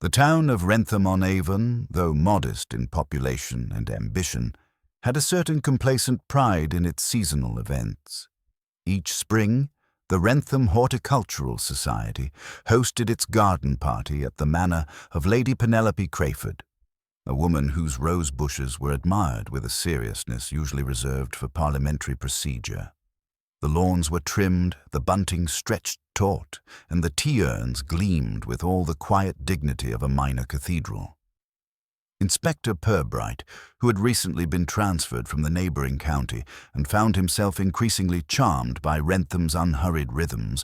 The town of Wrentham-on-Avon, though modest in population and ambition, had a certain complacent pride in its seasonal events. Each spring, the Wrentham Horticultural Society hosted its garden party at the manor of Lady Penelope Crayford, a woman whose rose bushes were admired with a seriousness usually reserved for parliamentary procedure. The lawns were trimmed, the bunting stretched taut, and the tea-urns gleamed with all the quiet dignity of a minor cathedral. Inspector Purbright, who had recently been transferred from the neighbouring county and found himself increasingly charmed by Wrentham's unhurried rhythms,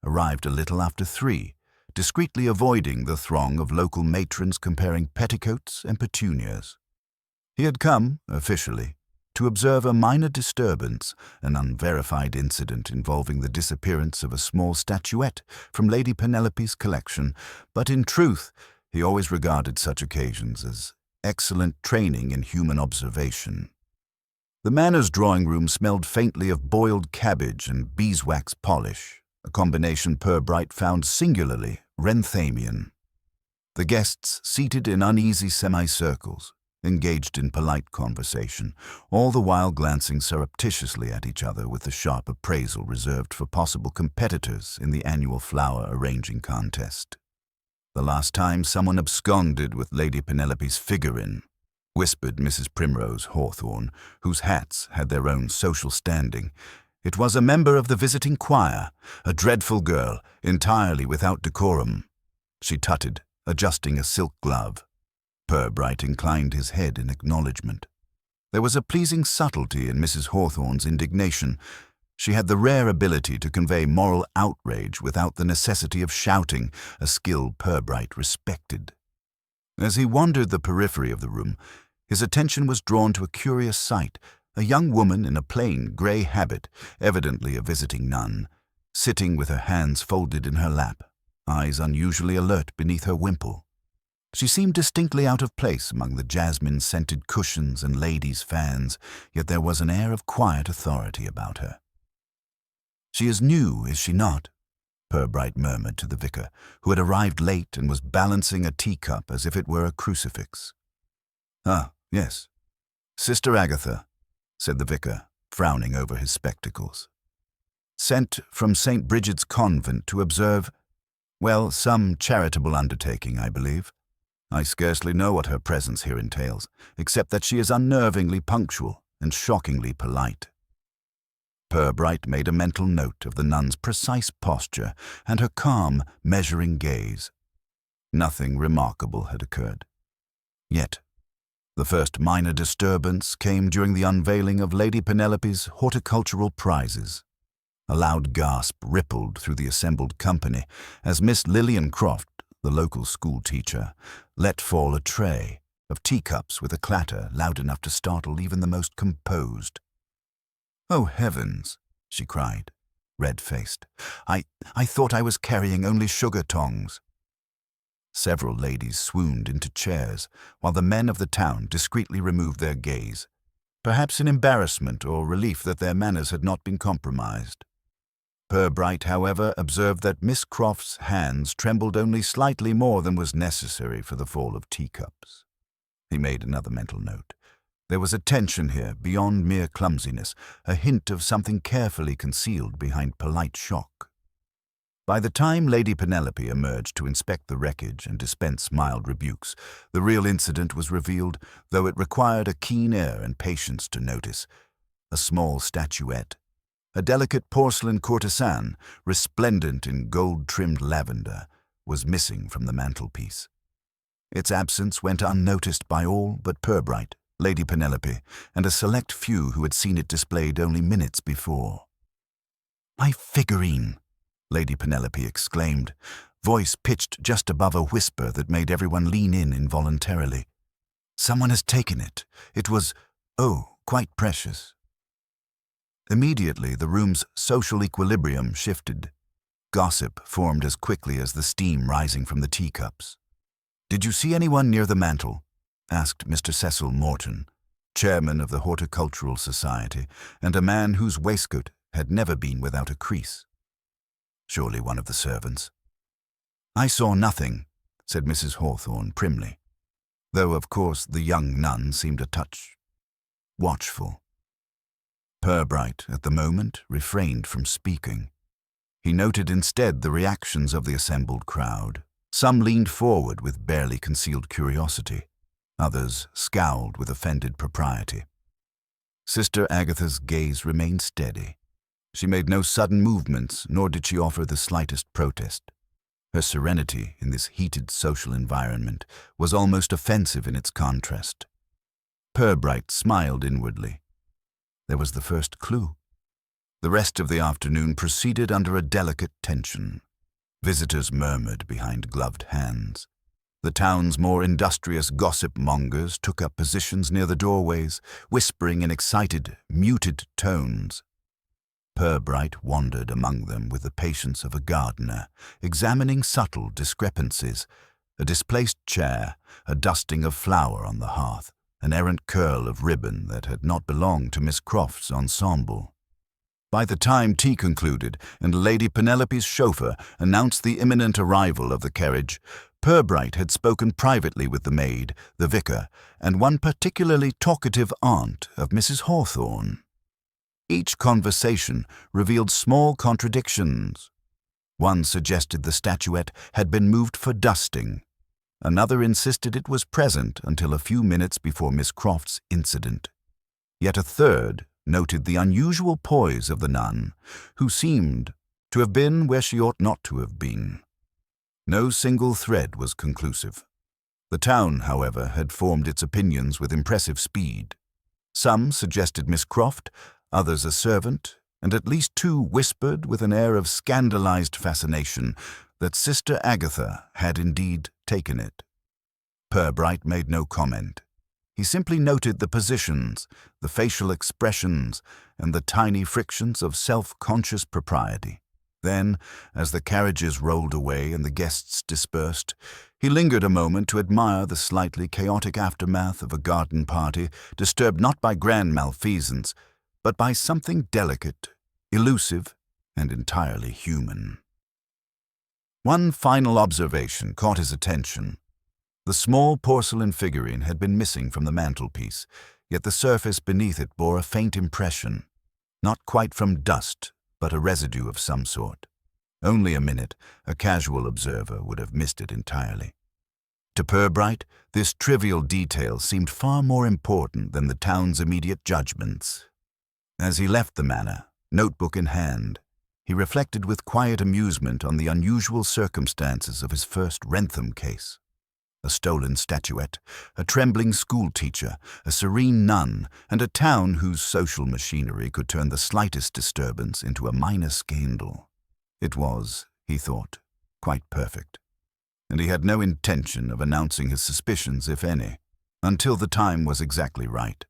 arrived a little after 3, discreetly avoiding the throng of local matrons comparing petticoats and petunias. He had come, officially, to observe a minor disturbance, an unverified incident involving the disappearance of a small statuette from Lady Penelope's collection, but in truth, he always regarded such occasions as excellent training in human observation. The manor's drawing room smelled faintly of boiled cabbage and beeswax polish, a combination Purbright found singularly Wrenthamian. The guests, seated in uneasy semicircles, engaged in polite conversation, all the while glancing surreptitiously at each other with the sharp appraisal reserved for possible competitors in the annual flower arranging contest. "The last time someone absconded with Lady Penelope's figurine," whispered Mrs. Primrose Hawthorne, whose hats had their own social standing. "It was a member of the visiting choir, a dreadful girl, entirely without decorum." She tutted, adjusting a silk glove. Purbright inclined his head in acknowledgment. There was a pleasing subtlety in Mrs. Hawthorne's indignation. She had the rare ability to convey moral outrage without the necessity of shouting, a skill Purbright respected. As he wandered the periphery of the room, his attention was drawn to a curious sight, a young woman in a plain grey habit, evidently a visiting nun, sitting with her hands folded in her lap, eyes unusually alert beneath her wimple. She seemed distinctly out of place among the jasmine-scented cushions and ladies' fans, yet there was an air of quiet authority about her. "She is new, is she not?" Purbright murmured to the vicar, who had arrived late and was balancing a teacup as if it were a crucifix. "Ah, yes. Sister Agatha," said the vicar, frowning over his spectacles. "Sent from St. Bridget's convent to observe, well, some charitable undertaking, I believe. I scarcely know what her presence here entails, except that she is unnervingly punctual and shockingly polite." Purbright made a mental note of the nun's precise posture and her calm, measuring gaze. Nothing remarkable had occurred. Yet, the first minor disturbance came during the unveiling of Lady Penelope's horticultural prizes. A loud gasp rippled through the assembled company as Miss Lillian Croft, the local school teacher, let fall a tray of teacups with a clatter loud enough to startle even the most composed. "Oh, heavens," she cried, red-faced. I thought I was carrying only sugar tongs." Several ladies swooned into chairs, while the men of the town discreetly removed their gaze, perhaps in embarrassment or relief that their manners had not been compromised. Purbright, however, observed that Miss Croft's hands trembled only slightly more than was necessary for the fall of teacups. He made another mental note. There was a tension here beyond mere clumsiness, a hint of something carefully concealed behind polite shock. By the time Lady Penelope emerged to inspect the wreckage and dispense mild rebukes, the real incident was revealed, though it required a keen ear and patience to notice. A small statuette, a delicate porcelain courtesan, resplendent in gold-trimmed lavender, was missing from the mantelpiece. Its absence went unnoticed by all but Purbright, Lady Penelope, and a select few who had seen it displayed only minutes before. "My figurine!" Lady Penelope exclaimed, voice pitched just above a whisper that made everyone lean in involuntarily. "Someone has taken it. It was, quite precious." Immediately, the room's social equilibrium shifted. Gossip formed as quickly as the steam rising from the teacups. "Did you see anyone near the mantel?" asked Mr. Cecil Morton, chairman of the Horticultural Society, and a man whose waistcoat had never been without a crease. "Surely one of the servants." "I saw nothing," said Mrs. Hawthorne primly, though of course the young nun seemed a touch watchful. Purbright, at the moment, refrained from speaking. He noted instead the reactions of the assembled crowd. Some leaned forward with barely concealed curiosity. Others scowled with offended propriety. Sister Agatha's gaze remained steady. She made no sudden movements, nor did she offer the slightest protest. Her serenity in this heated social environment was almost offensive in its contrast. Purbright smiled inwardly. There was the first clue. The rest of the afternoon proceeded under a delicate tension. Visitors murmured behind gloved hands. The town's more industrious gossip-mongers took up positions near the doorways, whispering in excited, muted tones. Purbright wandered among them with the patience of a gardener, examining subtle discrepancies: a displaced chair, a dusting of flour on the hearth, an errant curl of ribbon that had not belonged to Miss Croft's ensemble. By the time tea concluded and Lady Penelope's chauffeur announced the imminent arrival of the carriage, Purbright had spoken privately with the maid, the vicar, and one particularly talkative aunt of Mrs. Hawthorne. Each conversation revealed small contradictions. One suggested the statuette had been moved for dusting. Another insisted it was present until a few minutes before Miss Croft's incident. Yet a third noted the unusual poise of the nun, who seemed to have been where she ought not to have been. No single thread was conclusive. The town, however, had formed its opinions with impressive speed. Some suggested Miss Croft, others a servant, and at least two whispered with an air of scandalized fascination that Sister Agatha had indeed taken it. Purbright made no comment. He simply noted the positions, the facial expressions, and the tiny frictions of self-conscious propriety. Then, as the carriages rolled away and the guests dispersed, he lingered a moment to admire the slightly chaotic aftermath of a garden party disturbed not by grand malfeasance, but by something delicate, elusive, and entirely human. One final observation caught his attention. The small porcelain figurine had been missing from the mantelpiece, yet the surface beneath it bore a faint impression, not quite from dust, but a residue of some sort. Only a minute, a casual observer would have missed it entirely. To Purbright, this trivial detail seemed far more important than the town's immediate judgments. As he left the manor, notebook in hand, he reflected with quiet amusement on the unusual circumstances of his first Wrentham case. A stolen statuette, a trembling schoolteacher, a serene nun, and a town whose social machinery could turn the slightest disturbance into a minor scandal. It was, he thought, quite perfect, and he had no intention of announcing his suspicions, if any, until the time was exactly right.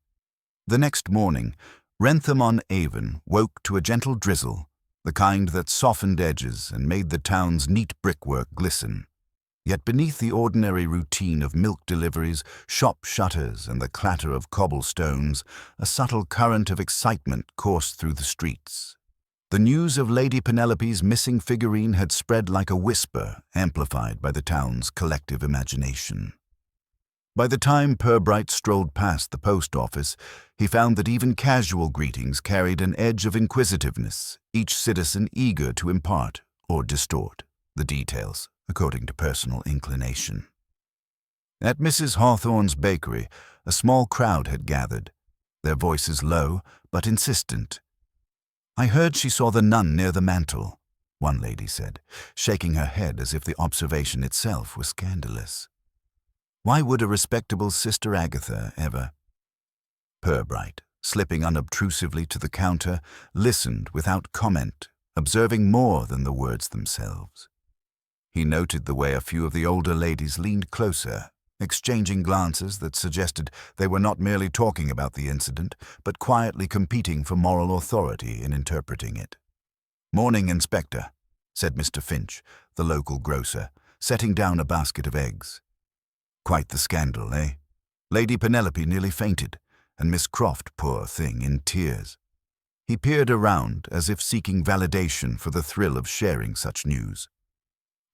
The next morning, Wrentham-on-Avon woke to a gentle drizzle, the kind that softened edges and made the town's neat brickwork glisten. Yet beneath the ordinary routine of milk deliveries, shop shutters, and the clatter of cobblestones, a subtle current of excitement coursed through the streets. The news of Lady Penelope's missing figurine had spread like a whisper, amplified by the town's collective imagination. By the time Purbright strolled past the post office, he found that even casual greetings carried an edge of inquisitiveness, each citizen eager to impart, or distort, the details, according to personal inclination. At Mrs. Hawthorne's bakery, a small crowd had gathered, their voices low but insistent. "I heard she saw the nun near the mantel," one lady said, shaking her head as if the observation itself was scandalous. Why would a respectable Sister Agatha ever? Purbright, slipping unobtrusively to the counter, listened without comment, observing more than the words themselves. He noted the way a few of the older ladies leaned closer, exchanging glances that suggested they were not merely talking about the incident, but quietly competing for moral authority in interpreting it. "Morning, Inspector," said Mr. Finch, the local grocer, setting down a basket of eggs. "Quite the scandal, eh? Lady Penelope nearly fainted, and Miss Croft, poor thing, in tears." He peered around as if seeking validation for the thrill of sharing such news.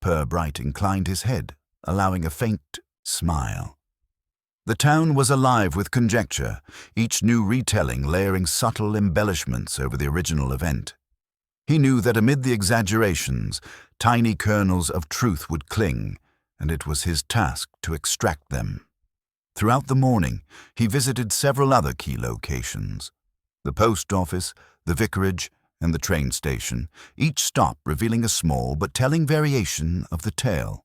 Purbright inclined his head, allowing a faint smile. The town was alive with conjecture, each new retelling layering subtle embellishments over the original event. He knew that amid the exaggerations, tiny kernels of truth would cling, and it was his task to extract them. Throughout the morning, he visited several other key locations: the post office, the vicarage, and the train station, each stop revealing a small but telling variation of the tale.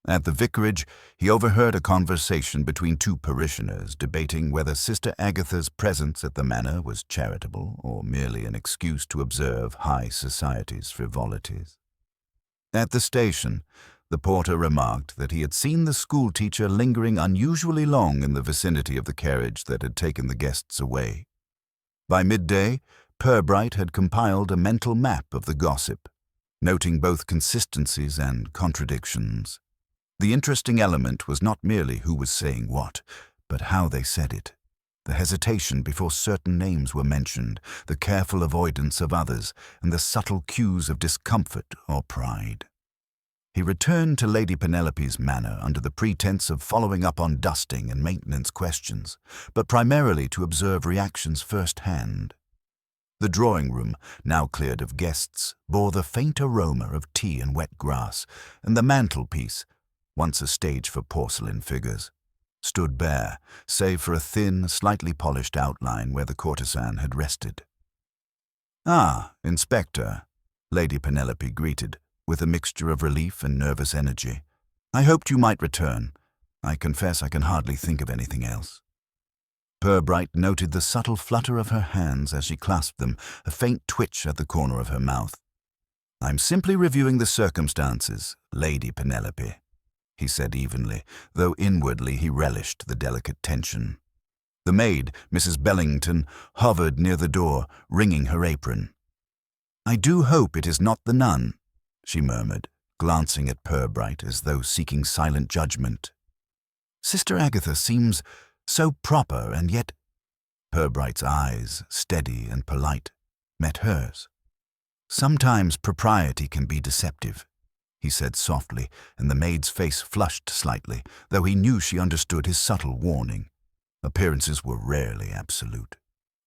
At the vicarage, he overheard a conversation between two parishioners debating whether Sister Agatha's presence at the manor was charitable or merely an excuse to observe high society's frivolities. At the station, the porter remarked that he had seen the schoolteacher lingering unusually long in the vicinity of the carriage that had taken the guests away. By midday, Purbright had compiled a mental map of the gossip, noting both consistencies and contradictions. The interesting element was not merely who was saying what, but how they said it. The hesitation before certain names were mentioned, the careful avoidance of others, and the subtle cues of discomfort or pride. He returned to Lady Penelope's manor under the pretense of following up on dusting and maintenance questions, but primarily to observe reactions firsthand. The drawing-room, now cleared of guests, bore the faint aroma of tea and wet grass, and the mantelpiece, once a stage for porcelain figures, stood bare, save for a thin, slightly polished outline where the courtesan had rested. "Ah, Inspector," Lady Penelope greeted, with a mixture of relief and nervous energy. "I hoped you might return. I confess I can hardly think of anything else." Purbright noted the subtle flutter of her hands as she clasped them, a faint twitch at the corner of her mouth. "I'm simply reviewing the circumstances, Lady Penelope," he said evenly, though inwardly he relished the delicate tension. The maid, Mrs. Bellington, hovered near the door, wringing her apron. "I do hope it is not the nun," she murmured, glancing at Purbright as though seeking silent judgment. "Sister Agatha seems so proper, and yet—" Purbright's eyes, steady and polite, met hers. "Sometimes propriety can be deceptive," he said softly, and the maid's face flushed slightly, though he knew she understood his subtle warning. Appearances were rarely absolute.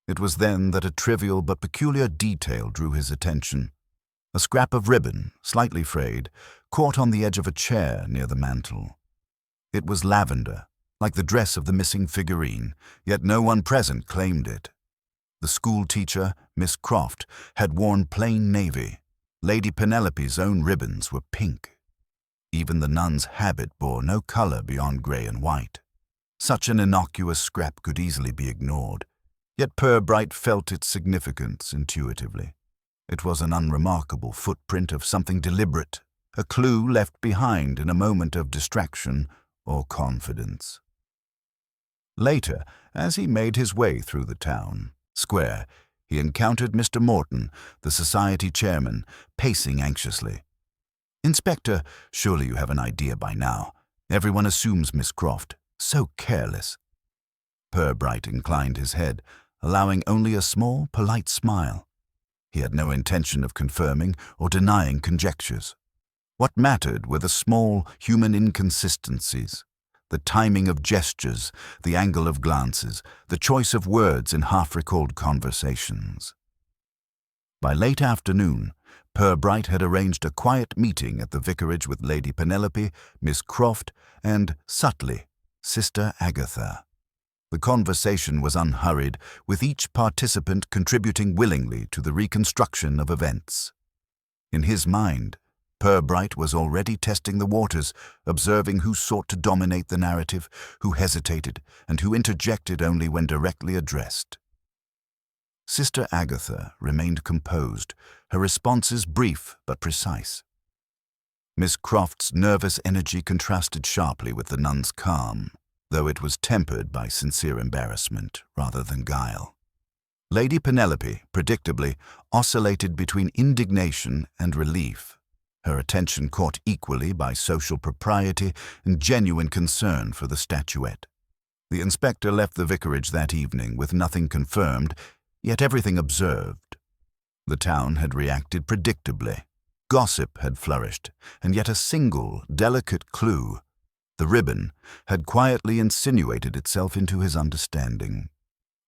It was then that a trivial but peculiar detail drew his attention. A scrap of ribbon, slightly frayed, caught on the edge of a chair near the mantel. It was lavender, like the dress of the missing figurine, yet no one present claimed it. The school-teacher, Miss Croft, had worn plain navy. Lady Penelope's own ribbons were pink. Even the nun's habit bore no color beyond gray and white. Such an innocuous scrap could easily be ignored, yet Purbright felt its significance intuitively. It was an unremarkable footprint of something deliberate, a clue left behind in a moment of distraction or confidence. Later, as he made his way through the town square, he encountered Mr. Morton, the society chairman, pacing anxiously. "Inspector, surely you have an idea by now. Everyone assumes Miss Croft. So careless." Purbright inclined his head, allowing only a small, polite smile. He had no intention of confirming or denying conjectures. What mattered were the small human inconsistencies, the timing of gestures, the angle of glances, the choice of words in half-recalled conversations. By late afternoon, Purbright had arranged a quiet meeting at the vicarage with Lady Penelope, Miss Croft, and, subtly, Sister Agatha. The conversation was unhurried, with each participant contributing willingly to the reconstruction of events. In his mind, Purbright was already testing the waters, observing who sought to dominate the narrative, who hesitated, and who interjected only when directly addressed. Sister Agatha remained composed, her responses brief but precise. Miss Croft's nervous energy contrasted sharply with the nun's calm, though it was tempered by sincere embarrassment rather than guile. Lady Penelope, predictably, oscillated between indignation and relief, her attention caught equally by social propriety and genuine concern for the statuette. The inspector left the vicarage that evening with nothing confirmed, yet everything observed. The town had reacted predictably. Gossip had flourished, and yet a single, delicate clue, The ribbon had quietly insinuated itself into his understanding.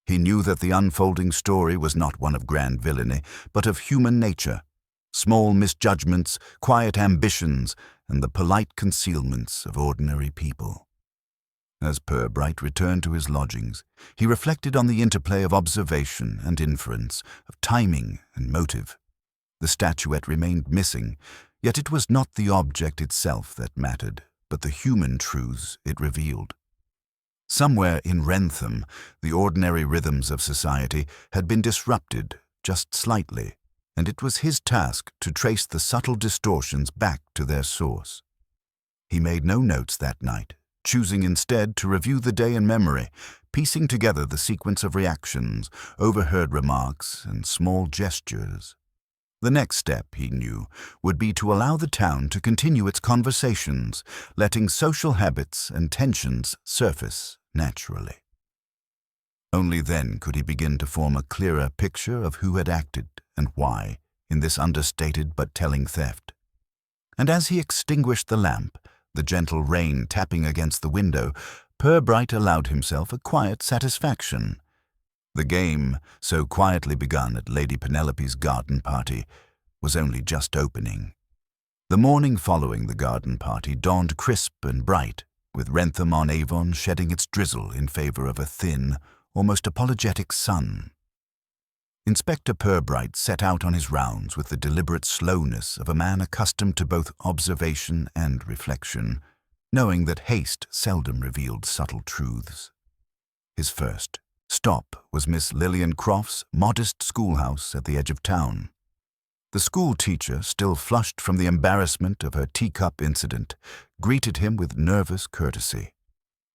He knew that the unfolding story was not one of grand villainy, but of human nature, small misjudgments, quiet ambitions, and the polite concealments of ordinary people. As Purbright returned to his lodgings, he reflected on the interplay of observation and inference, of timing and motive. The statuette remained missing, yet it was not the object itself that mattered, but the human truths it revealed. Somewhere in Wrentham, the ordinary rhythms of society had been disrupted just slightly, and it was his task to trace the subtle distortions back to their source. He made no notes that night, choosing instead to review the day in memory, piecing together the sequence of reactions, overheard remarks, and small gestures. The next step, he knew, would be to allow the town to continue its conversations, letting social habits and tensions surface naturally. Only then could he begin to form a clearer picture of who had acted and why in this understated but telling theft. And as he extinguished the lamp, the gentle rain tapping against the window, Purbright allowed himself a quiet satisfaction. The game, so quietly begun at Lady Penelope's garden party, was only just opening. The morning following the garden party dawned crisp and bright, with Wrentham-on-Avon shedding its drizzle in favor of a thin, almost apologetic sun. Inspector Purbright set out on his rounds with the deliberate slowness of a man accustomed to both observation and reflection, knowing that haste seldom revealed subtle truths. His first stop was Miss Lillian Croft's modest schoolhouse at the edge of town. The school teacher, still flushed from the embarrassment of her teacup incident, greeted him with nervous courtesy.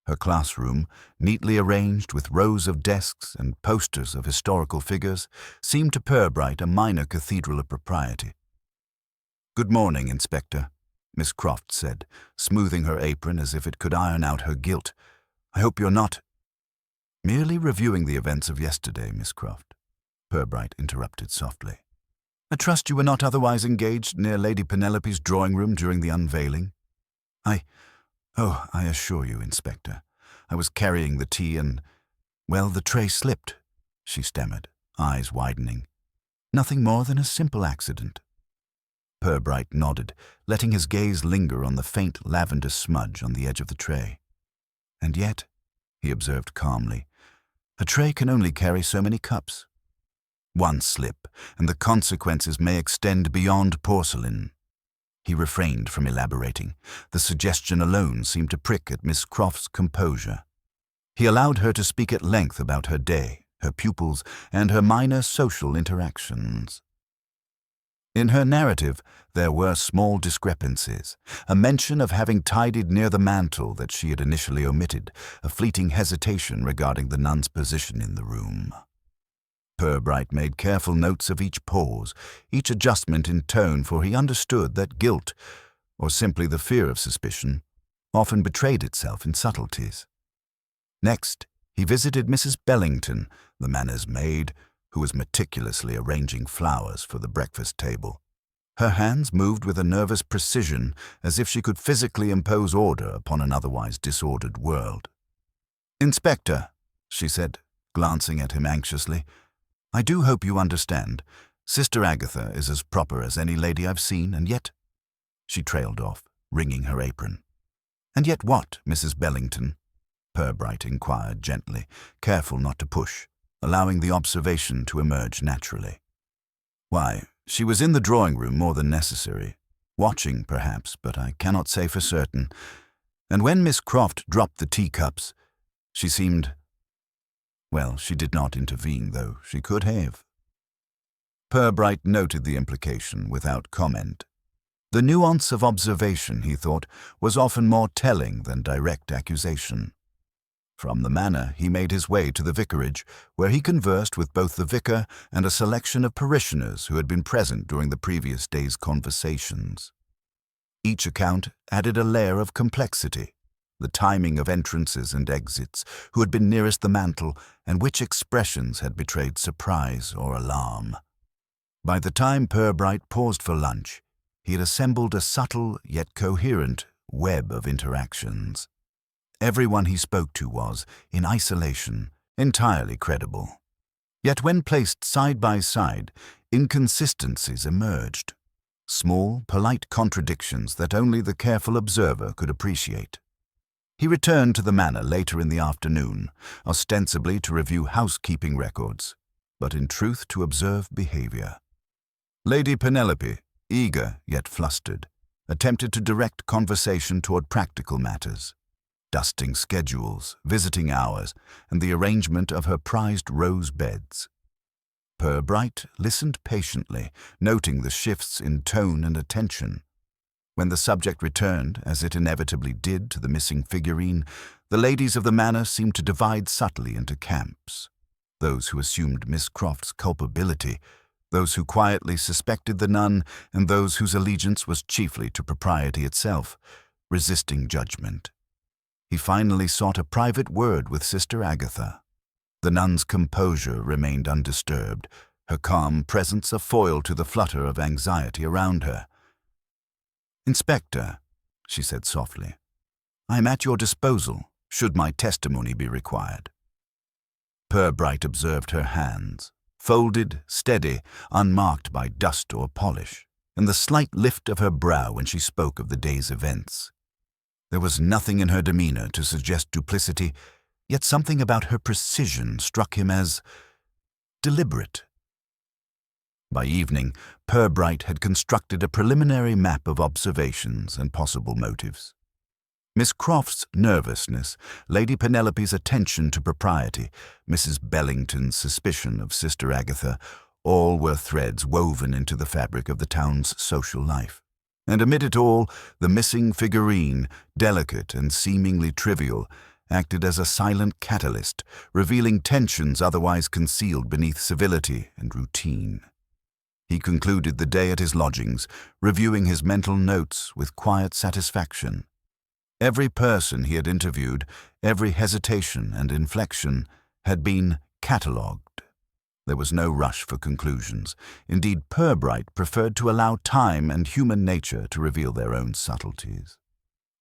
Her classroom, neatly arranged with rows of desks and posters of historical figures, seemed to Purbright a minor cathedral of propriety. "Good morning, Inspector," Miss Croft said, smoothing her apron as if it could iron out her guilt. "I hope you're not—" "Merely reviewing the events of yesterday, Miss Croft," Purbright interrupted softly. "I trust you were not otherwise engaged near Lady Penelope's drawing-room during the unveiling?" I assure you, Inspector, I was carrying the tea and, well, the tray slipped," she stammered, eyes widening. "Nothing more than a simple accident." Purbright nodded, letting his gaze linger on the faint lavender smudge on the edge of the tray. "And yet," he observed calmly, "a tray can only carry so many cups. One slip, and the consequences may extend beyond porcelain." He refrained from elaborating. The suggestion alone seemed to prick at Miss Croft's composure. He allowed her to speak at length about her day, her pupils, and her minor social interactions. In her narrative, there were small discrepancies, a mention of having tidied near the mantel that she had initially omitted, a fleeting hesitation regarding the nun's position in the room. Purbright made careful notes of each pause, each adjustment in tone, for he understood that guilt, or simply the fear of suspicion, often betrayed itself in subtleties. Next, he visited Mrs. Bellington, the manor's maid, who was meticulously arranging flowers for the breakfast table. Her hands moved with a nervous precision, as if she could physically impose order upon an otherwise disordered world. "Inspector," she said, glancing at him anxiously, "I do hope you understand. Sister Agatha is as proper as any lady I've seen, and yet—" She trailed off, wringing her apron. "And yet what, Mrs. Bellington?" Purbright inquired gently, careful not to push, allowing the observation to emerge naturally. "Why, she was in the drawing-room more than necessary, watching, perhaps, but I cannot say for certain. And when Miss Croft dropped the teacups, she seemed— Well, she did not intervene, though she could have." Purbright noted the implication without comment. The nuance of observation, he thought, was often more telling than direct accusation. From the manor, he made his way to the vicarage, where he conversed with both the vicar and a selection of parishioners who had been present during the previous day's conversations. Each account added a layer of complexity: the timing of entrances and exits, who had been nearest the mantel, and which expressions had betrayed surprise or alarm. By the time Purbright paused for lunch, he had assembled a subtle yet coherent web of interactions. Everyone he spoke to was, in isolation, entirely credible. Yet when placed side by side, inconsistencies emerged. Small, polite contradictions that only the careful observer could appreciate. He returned to the manor later in the afternoon, ostensibly to review housekeeping records, but in truth to observe behavior. Lady Penelope, eager yet flustered, attempted to direct conversation toward practical matters, dusting schedules, visiting hours, and the arrangement of her prized rose beds. Purbright listened patiently, noting the shifts in tone and attention. When the subject returned, as it inevitably did, to the missing figurine, the ladies of the manor seemed to divide subtly into camps. Those who assumed Miss Croft's culpability, those who quietly suspected the nun, and those whose allegiance was chiefly to propriety itself, resisting judgment. He finally sought a private word with Sister Agatha. The nun's composure remained undisturbed, her calm presence a foil to the flutter of anxiety around her. "Inspector," she said softly, "I am at your disposal, should my testimony be required." Purbright observed her hands, folded, steady, unmarked by dust or polish, and the slight lift of her brow when she spoke of the day's events. There was nothing in her demeanor to suggest duplicity, yet something about her precision struck him as deliberate. By evening, Purbright had constructed a preliminary map of observations and possible motives. Miss Croft's nervousness, Lady Penelope's attention to propriety, Mrs. Bellington's suspicion of Sister Agatha, all were threads woven into the fabric of the town's social life. And amid it all, the missing figurine, delicate and seemingly trivial, acted as a silent catalyst, revealing tensions otherwise concealed beneath civility and routine. He concluded the day at his lodgings, reviewing his mental notes with quiet satisfaction. Every person he had interviewed, every hesitation and inflection, had been catalogued. There was no rush for conclusions. Indeed, Purbright preferred to allow time and human nature to reveal their own subtleties.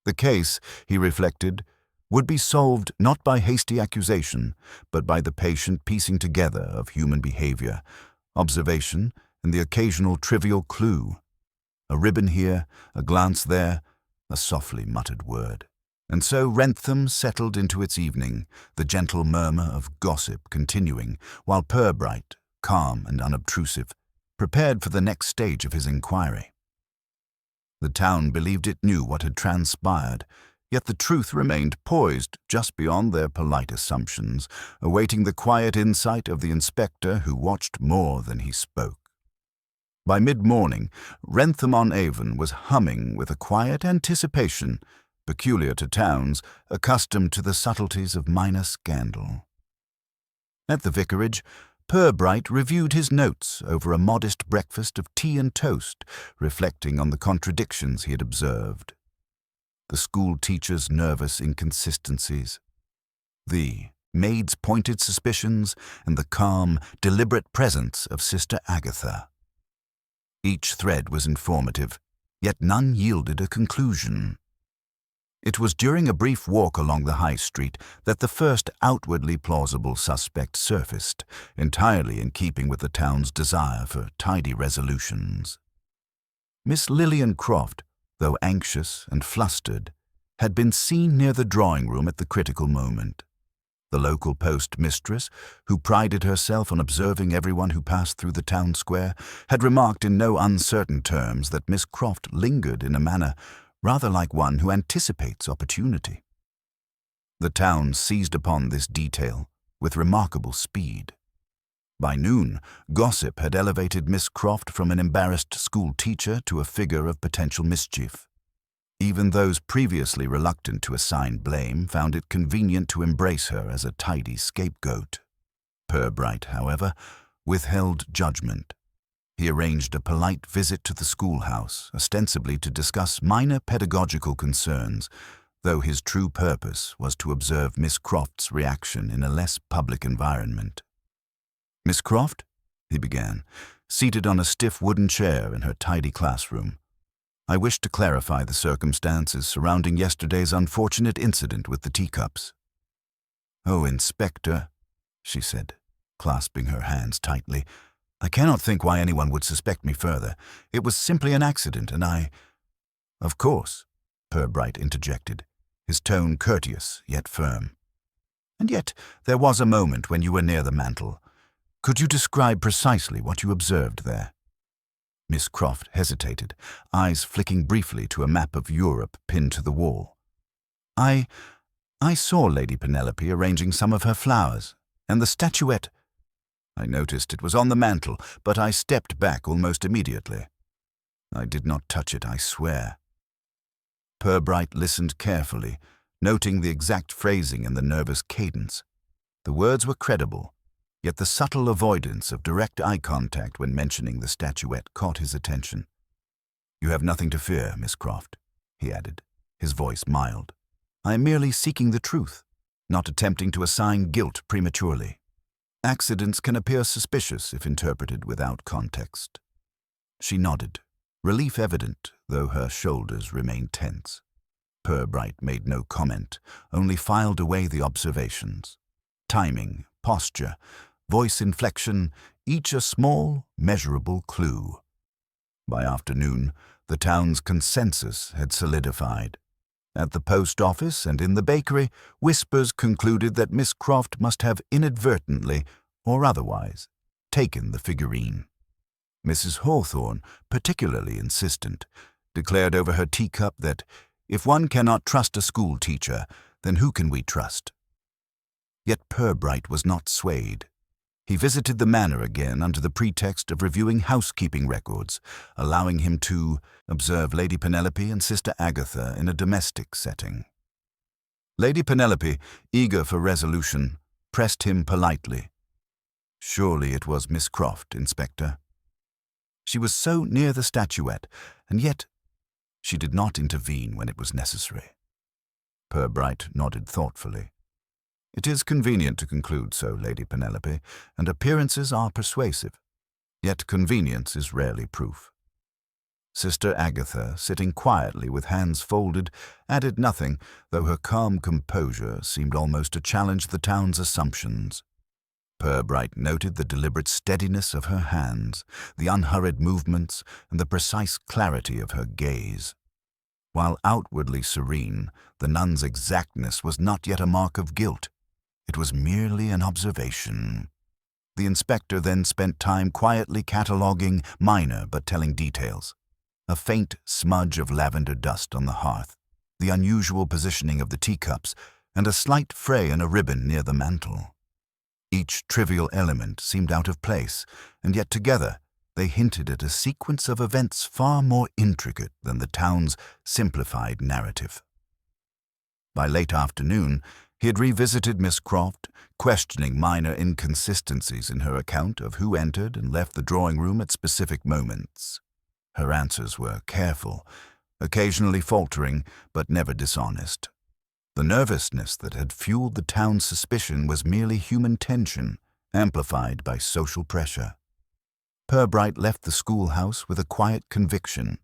The case, he reflected, would be solved not by hasty accusation, but by the patient piecing together of human behavior, observation, and the occasional trivial clue. A ribbon here, a glance there, a softly muttered word. And so Wrentham settled into its evening, the gentle murmur of gossip continuing, while Purbright, calm and unobtrusive, prepared for the next stage of his inquiry. The town believed it knew what had transpired, yet the truth remained poised just beyond their polite assumptions, awaiting the quiet insight of the inspector who watched more than he spoke. By mid-morning, Wrentham-on-Avon was humming with a quiet anticipation peculiar to towns accustomed to the subtleties of minor scandal. At the vicarage, Purbright reviewed his notes over a modest breakfast of tea and toast, reflecting on the contradictions he had observed. The school teacher's nervous inconsistencies, the maid's pointed suspicions, and the calm, deliberate presence of Sister Agatha. Each thread was informative, yet none yielded a conclusion. It was during a brief walk along the high street that the first outwardly plausible suspect surfaced, entirely in keeping with the town's desire for tidy resolutions. Miss Lillian Croft, though anxious and flustered, had been seen near the drawing-room at the critical moment. The local post mistress, who prided herself on observing everyone who passed through the town square, had remarked in no uncertain terms that Miss Croft lingered in a manner rather like one who anticipates opportunity. The town seized upon this detail with remarkable speed. By noon, gossip had elevated Miss Croft from an embarrassed school teacher to a figure of potential mischief. Even those previously reluctant to assign blame found it convenient to embrace her as a tidy scapegoat. Purbright, however, withheld judgment. He arranged a polite visit to the schoolhouse, ostensibly to discuss minor pedagogical concerns, though his true purpose was to observe Miss Croft's reaction in a less public environment. "Miss Croft," he began, seated on a stiff wooden chair in her tidy classroom, I wish to clarify the circumstances surrounding yesterday's unfortunate incident with the teacups." "Oh, Inspector," she said, clasping her hands tightly, "I cannot think why anyone would suspect me further. It was simply an accident, and I—" "Of course," Purbright interjected, his tone courteous yet firm. "And yet there was a moment when you were near the mantel. Could you describe precisely what you observed there?" Miss Croft hesitated, eyes flicking briefly to a map of Europe pinned to the wall. I saw Lady Penelope arranging some of her flowers, and the statuette. I noticed it was on the mantel, but I stepped back almost immediately. I did not touch it, I swear." Purbright listened carefully, noting the exact phrasing and the nervous cadence. The words were credible, yet the subtle avoidance of direct eye contact when mentioning the statuette caught his attention. "You have nothing to fear, Miss Croft," he added, his voice mild. "I am merely seeking the truth, not attempting to assign guilt prematurely. Accidents can appear suspicious if interpreted without context." She nodded, relief evident, though her shoulders remained tense. Purbright made no comment, only filed away the observations. Timing, posture, voice inflection, each a small, measurable clue. By afternoon, the town's consensus had solidified. At the post office and in the bakery, whispers concluded that Miss Croft must have inadvertently, or otherwise, taken the figurine. Mrs. Hawthorne, particularly insistent, declared over her teacup that if one cannot trust a school teacher, then who can we trust? Yet Purbright was not swayed. He visited the manor again under the pretext of reviewing housekeeping records, allowing him to observe Lady Penelope and Sister Agatha in a domestic setting. Lady Penelope, eager for resolution, pressed him politely. "Surely it was Miss Croft, Inspector." She was so near the statuette, and yet she did not intervene when it was necessary. Purbright nodded thoughtfully. "It is convenient to conclude so, Lady Penelope, and appearances are persuasive. Yet convenience is rarely proof." Sister Agatha, sitting quietly with hands folded, added nothing, though her calm composure seemed almost to challenge the town's assumptions. Purbright noted the deliberate steadiness of her hands, the unhurried movements, and the precise clarity of her gaze. While outwardly serene, the nun's exactness was not yet a mark of guilt. It was merely an observation. The inspector then spent time quietly cataloguing minor but telling details. A faint smudge of lavender dust on the hearth, the unusual positioning of the teacups, and a slight fray in a ribbon near the mantel. Each trivial element seemed out of place, and yet together they hinted at a sequence of events far more intricate than the town's simplified narrative. By late afternoon, he had revisited Miss Croft, questioning minor inconsistencies in her account of who entered and left the drawing room at specific moments. Her answers were careful, occasionally faltering, but never dishonest. The nervousness that had fueled the town's suspicion was merely human tension, amplified by social pressure. Purbright left the schoolhouse with a quiet conviction.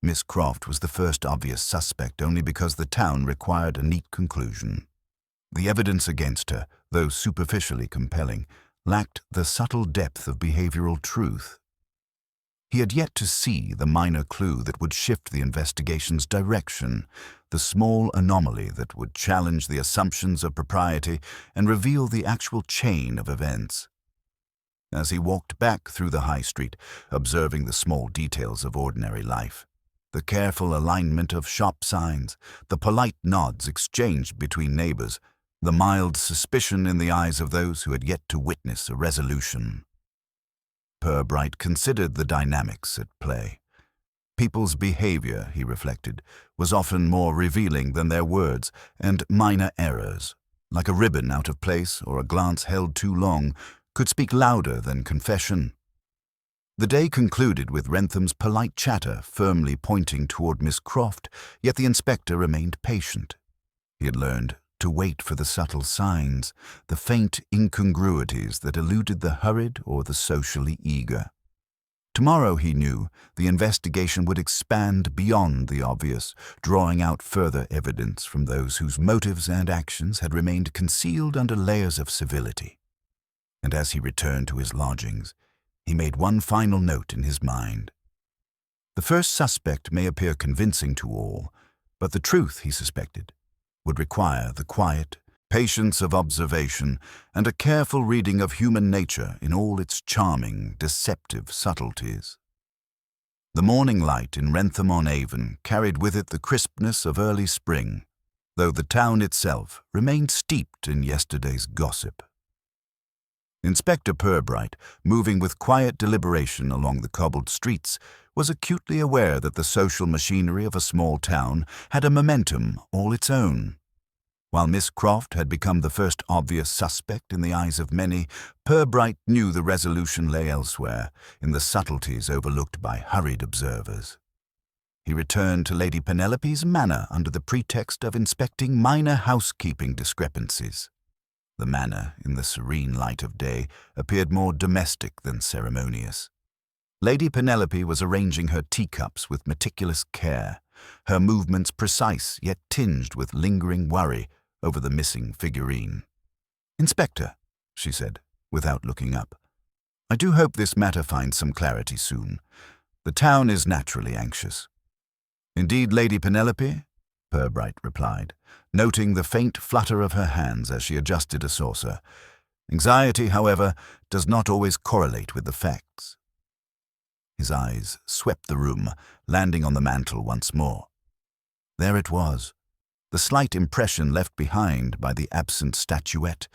Miss Croft was the first obvious suspect only because the town required a neat conclusion. The evidence against her, though superficially compelling, lacked the subtle depth of behavioral truth. He had yet to see the minor clue that would shift the investigation's direction, the small anomaly that would challenge the assumptions of propriety and reveal the actual chain of events. As he walked back through the high street, observing the small details of ordinary life, the careful alignment of shop signs, the polite nods exchanged between neighbors, the mild suspicion in the eyes of those who had yet to witness a resolution. Purbright considered the dynamics at play. People's behavior, he reflected, was often more revealing than their words, and minor errors, like a ribbon out of place or a glance held too long, could speak louder than confession. The day concluded with Rentham's polite chatter firmly pointing toward Miss Croft, yet the inspector remained patient. He had learned to wait for the subtle signs, the faint incongruities that eluded the hurried or the socially eager. Tomorrow, he knew, the investigation would expand beyond the obvious, drawing out further evidence from those whose motives and actions had remained concealed under layers of civility. And as he returned to his lodgings, he made one final note in his mind. The first suspect may appear convincing to all, but the truth, he suspected, would require the quiet, patience of observation, and a careful reading of human nature in all its charming, deceptive subtleties. The morning light in Wrentham-on-Avon carried with it the crispness of early spring, though the town itself remained steeped in yesterday's gossip. Inspector Purbright, moving with quiet deliberation along the cobbled streets, was acutely aware that the social machinery of a small town had a momentum all its own. While Miss Croft had become the first obvious suspect in the eyes of many, Purbright knew the resolution lay elsewhere, in the subtleties overlooked by hurried observers. He returned to Lady Penelope's manor under the pretext of inspecting minor housekeeping discrepancies. The manor, in the serene light of day, appeared more domestic than ceremonious. Lady Penelope was arranging her teacups with meticulous care, her movements precise yet tinged with lingering worry over the missing figurine. "Inspector," she said, without looking up, "I do hope this matter finds some clarity soon. The town is naturally anxious." "Indeed, Lady Penelope," Purbright replied, noting the faint flutter of her hands as she adjusted a saucer. "Anxiety, however, does not always correlate with the facts." His eyes swept the room, landing on the mantel once more. There it was, the slight impression left behind by the absent statuette,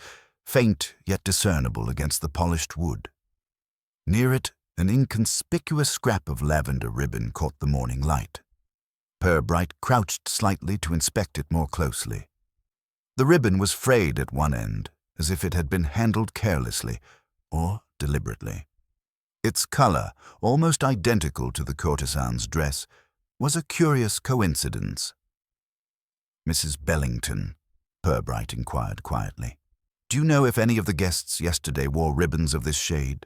faint yet discernible against the polished wood. Near it, an inconspicuous scrap of lavender ribbon caught the morning light. Purbright crouched slightly to inspect it more closely. The ribbon was frayed at one end, as if it had been handled carelessly or deliberately. Its color, almost identical to the courtesan's dress, was a curious coincidence. "Mrs. Bellington," Purbright inquired quietly, "do you know if any of the guests yesterday wore ribbons of this shade?"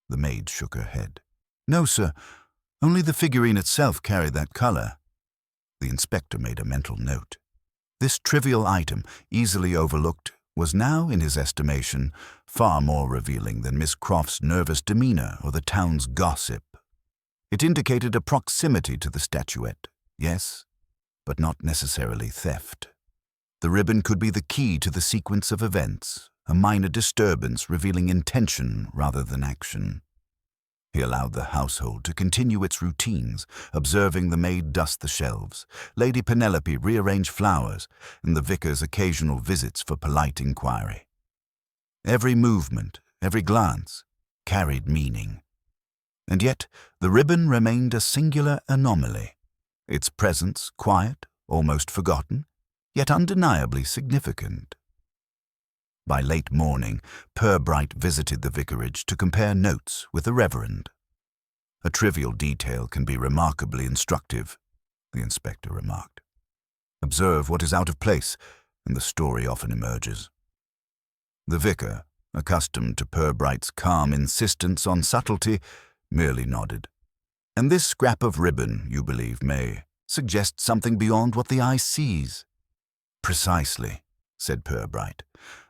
The maid shook her head. "No, sir. Only the figurine itself carried that color." The inspector made a mental note. This trivial item, easily overlooked, was now, in his estimation, far more revealing than Miss Croft's nervous demeanor or the town's gossip. It indicated a proximity to the statuette, yes, but not necessarily theft. The ribbon could be the key to the sequence of events, a minor disturbance revealing intention rather than action. He allowed the household to continue its routines, observing the maid dust the shelves, Lady Penelope rearrange flowers, and the vicar's occasional visits for polite inquiry. Every movement, every glance, carried meaning. And yet the ribbon remained a singular anomaly, its presence quiet, almost forgotten, yet undeniably significant. By late morning, Purbright visited the vicarage to compare notes with the Reverend. "A trivial detail can be remarkably instructive," the inspector remarked. "Observe what is out of place, and the story often emerges." The vicar, accustomed to Purbright's calm insistence on subtlety, merely nodded. "And this scrap of ribbon, you believe, may suggest something beyond what the eye sees?" "Precisely," said Purbright.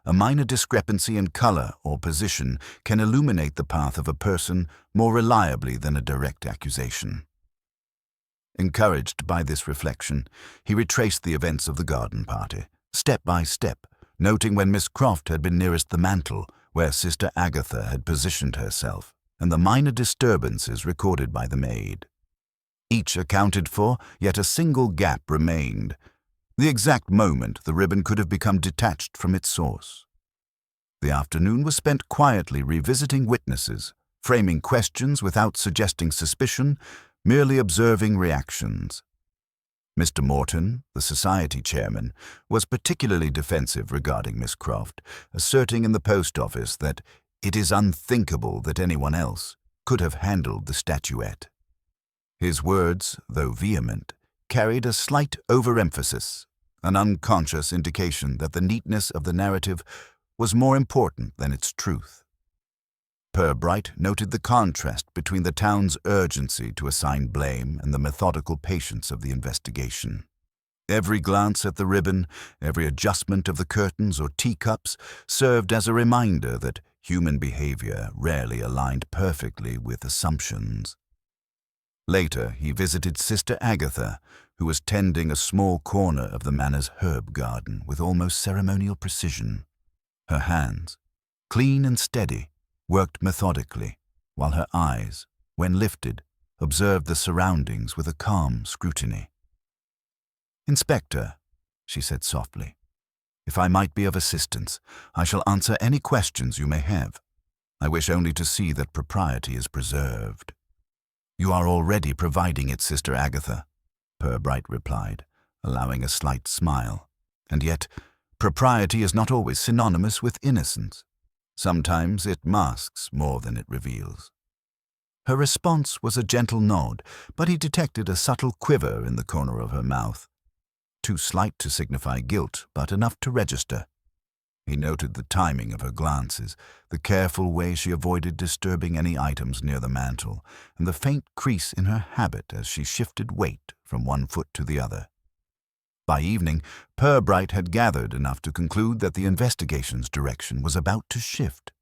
"A minor discrepancy in color or position can illuminate the path of a person more reliably than a direct accusation." Encouraged by this reflection, he retraced the events of the garden party, step by step, noting when Miss Croft had been nearest the mantel, where Sister Agatha had positioned herself, and the minor disturbances recorded by the maid. Each accounted for, yet a single gap remained, the exact moment the ribbon could have become detached from its source. The afternoon was spent quietly revisiting witnesses, framing questions without suggesting suspicion, merely observing reactions. Mr. Morton, the society chairman, was particularly defensive regarding Miss Croft, asserting in the post office that it is unthinkable that anyone else could have handled the statuette. His words, though vehement, carried a slight overemphasis, an unconscious indication that the neatness of the narrative was more important than its truth. Purbright noted the contrast between the town's urgency to assign blame and the methodical patience of the investigation. Every glance at the ribbon, every adjustment of the curtains or teacups served as a reminder that human behavior rarely aligned perfectly with assumptions. Later, he visited Sister Agatha, who was tending a small corner of the manor's herb garden with almost ceremonial precision. Her hands, clean and steady, worked methodically, while her eyes, when lifted, observed the surroundings with a calm scrutiny. "Inspector," she said softly, "if I might be of assistance, I shall answer any questions you may have. I wish only to see that propriety is preserved." "You are already providing it, Sister Agatha," Purbright replied, allowing a slight smile. "And yet, propriety is not always synonymous with innocence. Sometimes it masks more than it reveals." Her response was a gentle nod, but he detected a subtle quiver in the corner of her mouth. Too slight to signify guilt, but enough to register. He noted the timing of her glances, the careful way she avoided disturbing any items near the mantel, and the faint crease in her habit as she shifted weight from one foot to the other. By evening, Purbright had gathered enough to conclude that the investigation's direction was about to shift.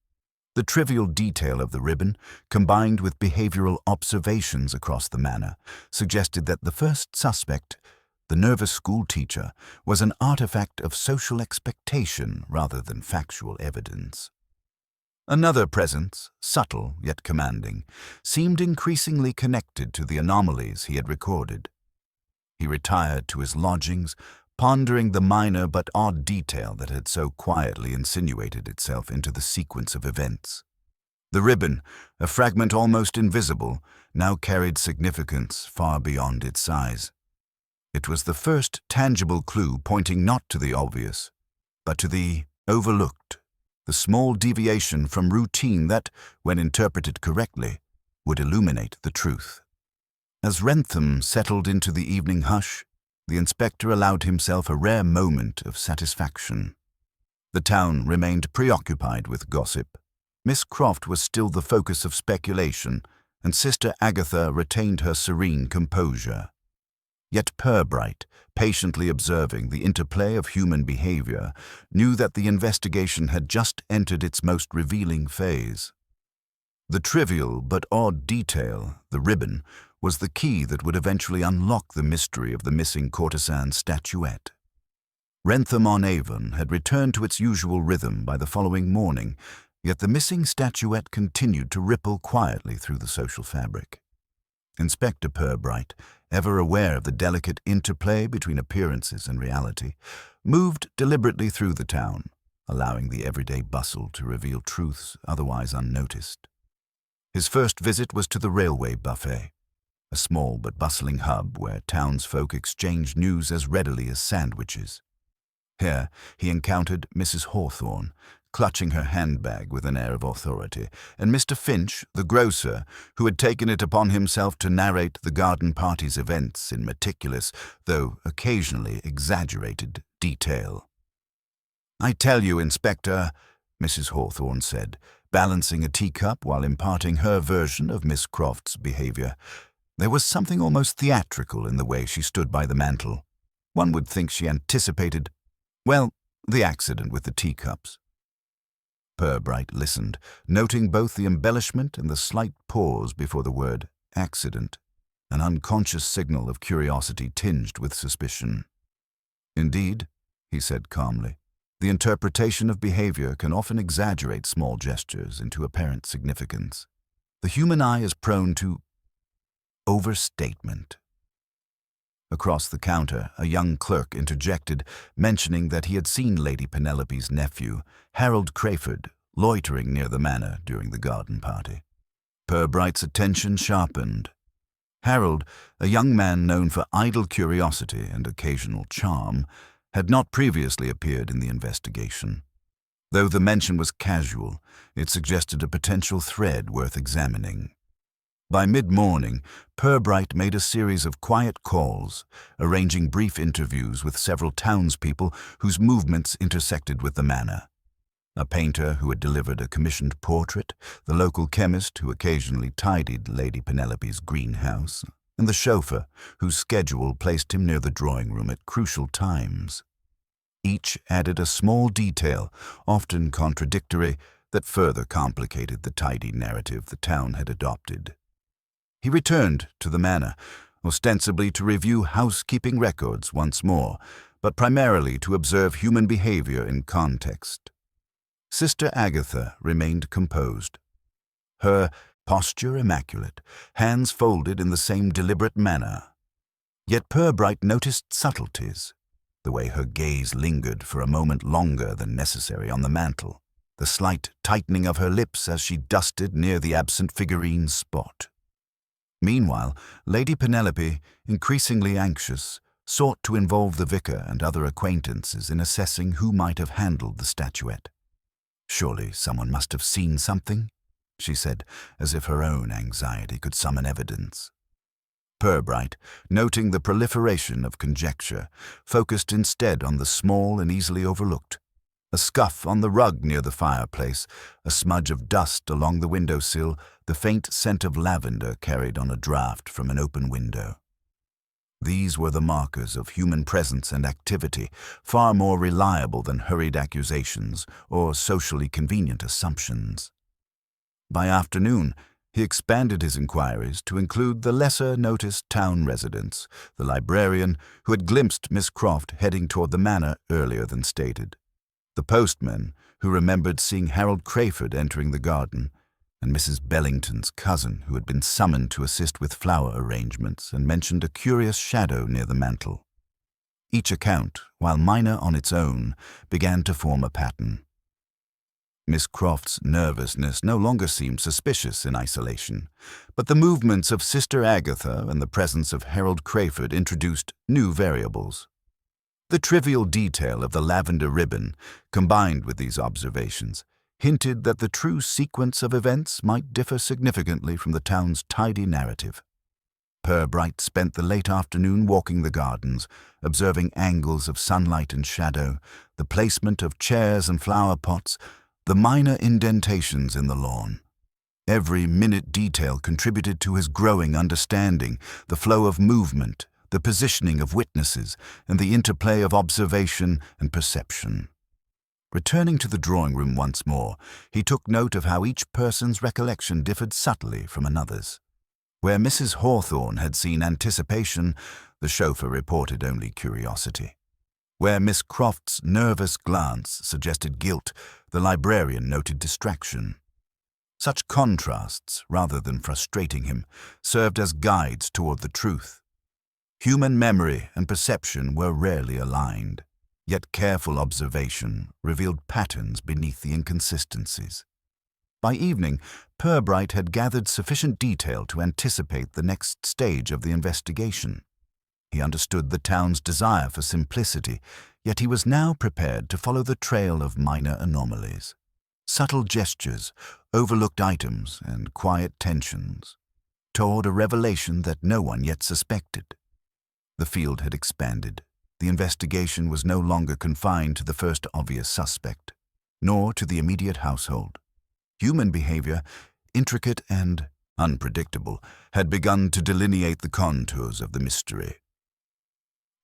The trivial detail of the ribbon, combined with behavioral observations across the manor, suggested that the first suspect, the nervous schoolteacher, was an artifact of social expectation rather than factual evidence. Another presence, subtle yet commanding, seemed increasingly connected to the anomalies he had recorded. He retired to his lodgings, pondering the minor but odd detail that had so quietly insinuated itself into the sequence of events. The ribbon, a fragment almost invisible, now carried significance far beyond its size. It was the first tangible clue pointing not to the obvious, but to the overlooked, the small deviation from routine that, when interpreted correctly, would illuminate the truth. As Rentham settled into the evening hush, the inspector allowed himself a rare moment of satisfaction. The town remained preoccupied with gossip. Miss Croft was still the focus of speculation, and Sister Agatha retained her serene composure. Yet Purbright, patiently observing the interplay of human behavior, knew that the investigation had just entered its most revealing phase. The trivial but odd detail, the ribbon, was the key that would eventually unlock the mystery of the missing Courtesan statuette. Rentham-on-Avon had returned to its usual rhythm by the following morning, yet the missing statuette continued to ripple quietly through the social fabric. Inspector Purbright, ever aware of the delicate interplay between appearances and reality, moved deliberately through the town, allowing the everyday bustle to reveal truths otherwise unnoticed. His first visit was to the railway buffet, a small but bustling hub where townsfolk exchanged news as readily as sandwiches. Here he encountered Mrs. Hawthorne, clutching her handbag with an air of authority, and Mr. Finch, the grocer, who had taken it upon himself to narrate the garden party's events in meticulous, though occasionally exaggerated, detail. "I tell you, Inspector," Mrs. Hawthorne said, balancing a teacup while imparting her version of Miss Croft's behavior. There was something almost theatrical in the way she stood by the mantel. One would think she anticipated, well, the accident with the teacups. Purbright listened, noting both the embellishment and the slight pause before the word accident, an unconscious signal of curiosity tinged with suspicion. "Indeed," he said calmly, "the interpretation of behavior can often exaggerate small gestures into apparent significance. The human eye is prone to overstatement." Across the counter, a young clerk interjected, mentioning that he had seen Lady Penelope's nephew, Harold Crayford, loitering near the manor during the garden party. Purbright's attention sharpened. Harold, a young man known for idle curiosity and occasional charm, had not previously appeared in the investigation. Though the mention was casual, it suggested a potential thread worth examining. By mid-morning, Purbright made a series of quiet calls, arranging brief interviews with several townspeople whose movements intersected with the manor. A painter who had delivered a commissioned portrait, the local chemist who occasionally tidied Lady Penelope's greenhouse, and the chauffeur whose schedule placed him near the drawing room at crucial times. Each added a small detail, often contradictory, that further complicated the tidy narrative the town had adopted. He returned to the manor, ostensibly to review housekeeping records once more, but primarily to observe human behavior in context. Sister Agatha remained composed. Her posture immaculate, hands folded in the same deliberate manner. Yet Purbright noticed subtleties, the way her gaze lingered for a moment longer than necessary on the mantel, the slight tightening of her lips as she dusted near the absent figurine's spot. Meanwhile, Lady Penelope, increasingly anxious, sought to involve the vicar and other acquaintances in assessing who might have handled the statuette. "Surely someone must have seen something," she said, as if her own anxiety could summon evidence. Purbright, noting the proliferation of conjecture, focused instead on the small and easily overlooked. A scuff on the rug near the fireplace, a smudge of dust along the windowsill, the faint scent of lavender carried on a draught from an open window. These were the markers of human presence and activity, far more reliable than hurried accusations or socially convenient assumptions. By afternoon, he expanded his inquiries to include the lesser-noticed town residents, the librarian who had glimpsed Miss Croft heading toward the manor earlier than stated, the postman who remembered seeing Harold Crayford entering the garden, and Mrs. Bellington's cousin who had been summoned to assist with flower arrangements and mentioned a curious shadow near the mantel. Each account, while minor on its own, began to form a pattern. Miss Croft's nervousness no longer seemed suspicious in isolation, but the movements of Sister Agatha and the presence of Harold Crayford introduced new variables. The trivial detail of the lavender ribbon, combined with these observations, hinted that the true sequence of events might differ significantly from the town's tidy narrative. Purbright spent the late afternoon walking the gardens, observing angles of sunlight and shadow, the placement of chairs and flower pots, the minor indentations in the lawn. Every minute detail contributed to his growing understanding, the flow of movement, the positioning of witnesses, and the interplay of observation and perception. Returning to the drawing room once more, he took note of how each person's recollection differed subtly from another's. Where Mrs. Hawthorne had seen anticipation, the chauffeur reported only curiosity. Where Miss Croft's nervous glance suggested guilt, the librarian noted distraction. Such contrasts, rather than frustrating him, served as guides toward the truth. Human memory and perception were rarely aligned, yet careful observation revealed patterns beneath the inconsistencies. By evening, Purbright had gathered sufficient detail to anticipate the next stage of the investigation. He understood the town's desire for simplicity, yet he was now prepared to follow the trail of minor anomalies. Subtle gestures, overlooked items, and quiet tensions toward a revelation that no one yet suspected. The field had expanded. The investigation was no longer confined to the first obvious suspect, nor to the immediate household. Human behavior, intricate and unpredictable, had begun to delineate the contours of the mystery.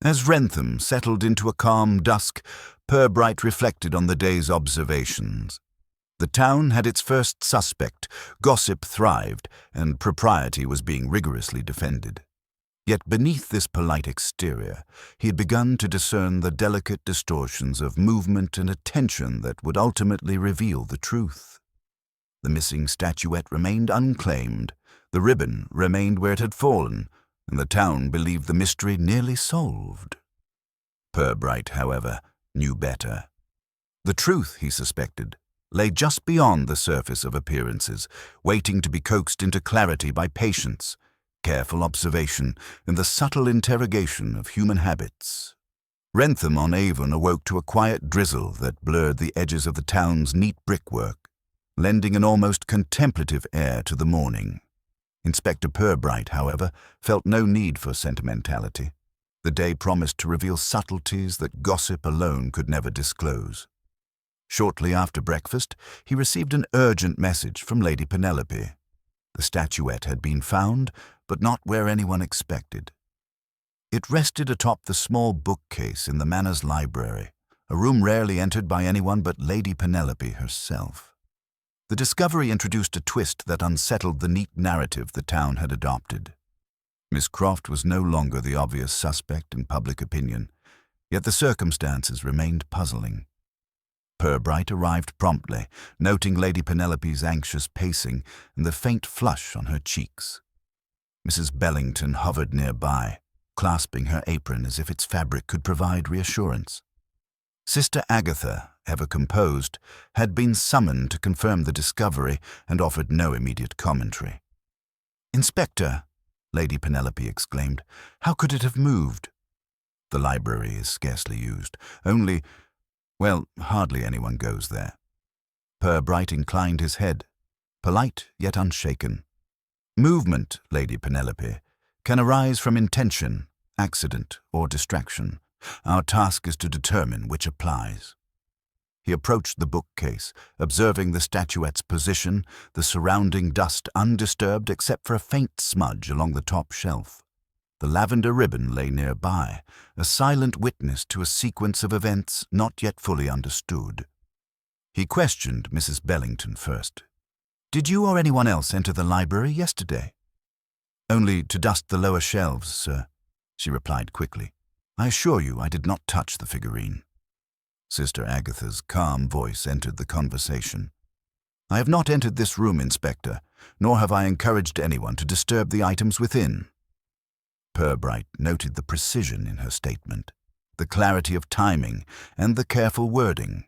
As Wrentham settled into a calm dusk, Purbright reflected on the day's observations. The town had its first suspect, gossip thrived, and propriety was being rigorously defended. Yet beneath this polite exterior, he had begun to discern the delicate distortions of movement and attention that would ultimately reveal the truth. The missing statuette remained unclaimed, the ribbon remained where it had fallen, and the town believed the mystery nearly solved. Purbright, however, knew better. The truth, he suspected, lay just beyond the surface of appearances, waiting to be coaxed into clarity by patience, careful observation, and the subtle interrogation of human habits. Wrentham on Avon awoke to a quiet drizzle that blurred the edges of the town's neat brickwork, lending an almost contemplative air to the morning. Inspector Purbright, however, felt no need for sentimentality. The day promised to reveal subtleties that gossip alone could never disclose. Shortly after breakfast, he received an urgent message from Lady Penelope. The statuette had been found, but not where anyone expected. It rested atop the small bookcase in the manor's library, a room rarely entered by anyone but Lady Penelope herself. The discovery introduced a twist that unsettled the neat narrative the town had adopted. Miss Croft was no longer the obvious suspect in public opinion, yet the circumstances remained puzzling. Purbright arrived promptly, noting Lady Penelope's anxious pacing and the faint flush on her cheeks. Mrs. Bellington hovered nearby, clasping her apron as if its fabric could provide reassurance. Sister Agatha, ever composed, had been summoned to confirm the discovery and offered no immediate commentary. "Inspector," Lady Penelope exclaimed, "how could it have moved?" "The library is scarcely used. Hardly anyone goes there." Purbright inclined his head, polite yet unshaken. "Movement, Lady Penelope, can arise from intention, accident, or distraction. Our task is to determine which applies." He approached the bookcase, observing the statuette's position, the surrounding dust undisturbed except for a faint smudge along the top shelf. The lavender ribbon lay nearby, a silent witness to a sequence of events not yet fully understood. He questioned Mrs. Bellington first. "Did you or anyone else enter the library yesterday?" "Only to dust the lower shelves, sir," she replied quickly. "I assure you I did not touch the figurine." Sister Agatha's calm voice entered the conversation. "I have not entered this room, Inspector, nor have I encouraged anyone to disturb the items within." Purbright noted the precision in her statement, the clarity of timing, and the careful wording.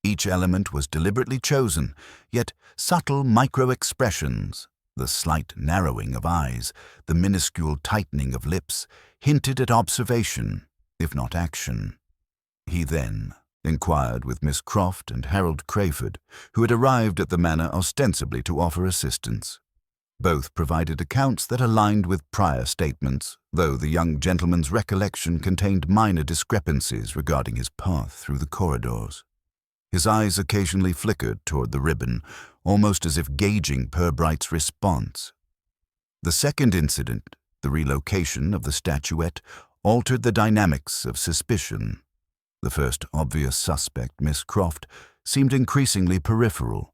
Each element was deliberately chosen, yet subtle micro-expressions, the slight narrowing of eyes, the minuscule tightening of lips, hinted at observation, if not action. He then inquired with Miss Croft and Harold Crayford, who had arrived at the manor ostensibly to offer assistance. Both provided accounts that aligned with prior statements, though the young gentleman's recollection contained minor discrepancies regarding his path through the corridors. His eyes occasionally flickered toward the ribbon, almost as if gauging Purbright's response. The second incident, the relocation of the statuette, altered the dynamics of suspicion. The first obvious suspect, Miss Croft, seemed increasingly peripheral.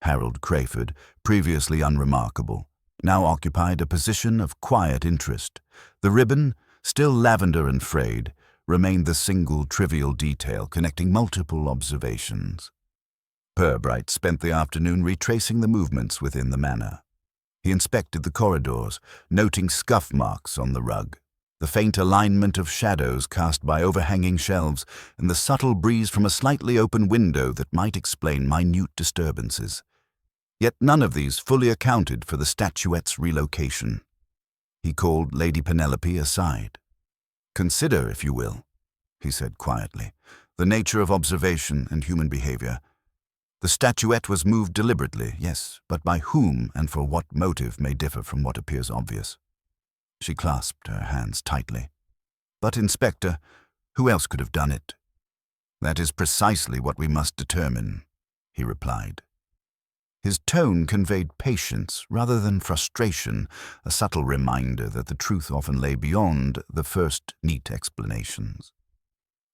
Harold Crayford, previously unremarkable, now occupied a position of quiet interest. The ribbon, still lavender and frayed, remained the single trivial detail connecting multiple observations. Purbright spent the afternoon retracing the movements within the manor. He inspected the corridors, noting scuff marks on the rug, the faint alignment of shadows cast by overhanging shelves, and the subtle breeze from a slightly open window that might explain minute disturbances. Yet none of these fully accounted for the statuette's relocation. He called Lady Penelope aside. "Consider, if you will," he said quietly, "the nature of observation and human behavior. The statuette was moved deliberately, yes, but by whom and for what motive may differ from what appears obvious." She clasped her hands tightly. "But, Inspector, who else could have done it?" "That is precisely what we must determine," he replied. His tone conveyed patience rather than frustration, a subtle reminder that the truth often lay beyond the first neat explanations.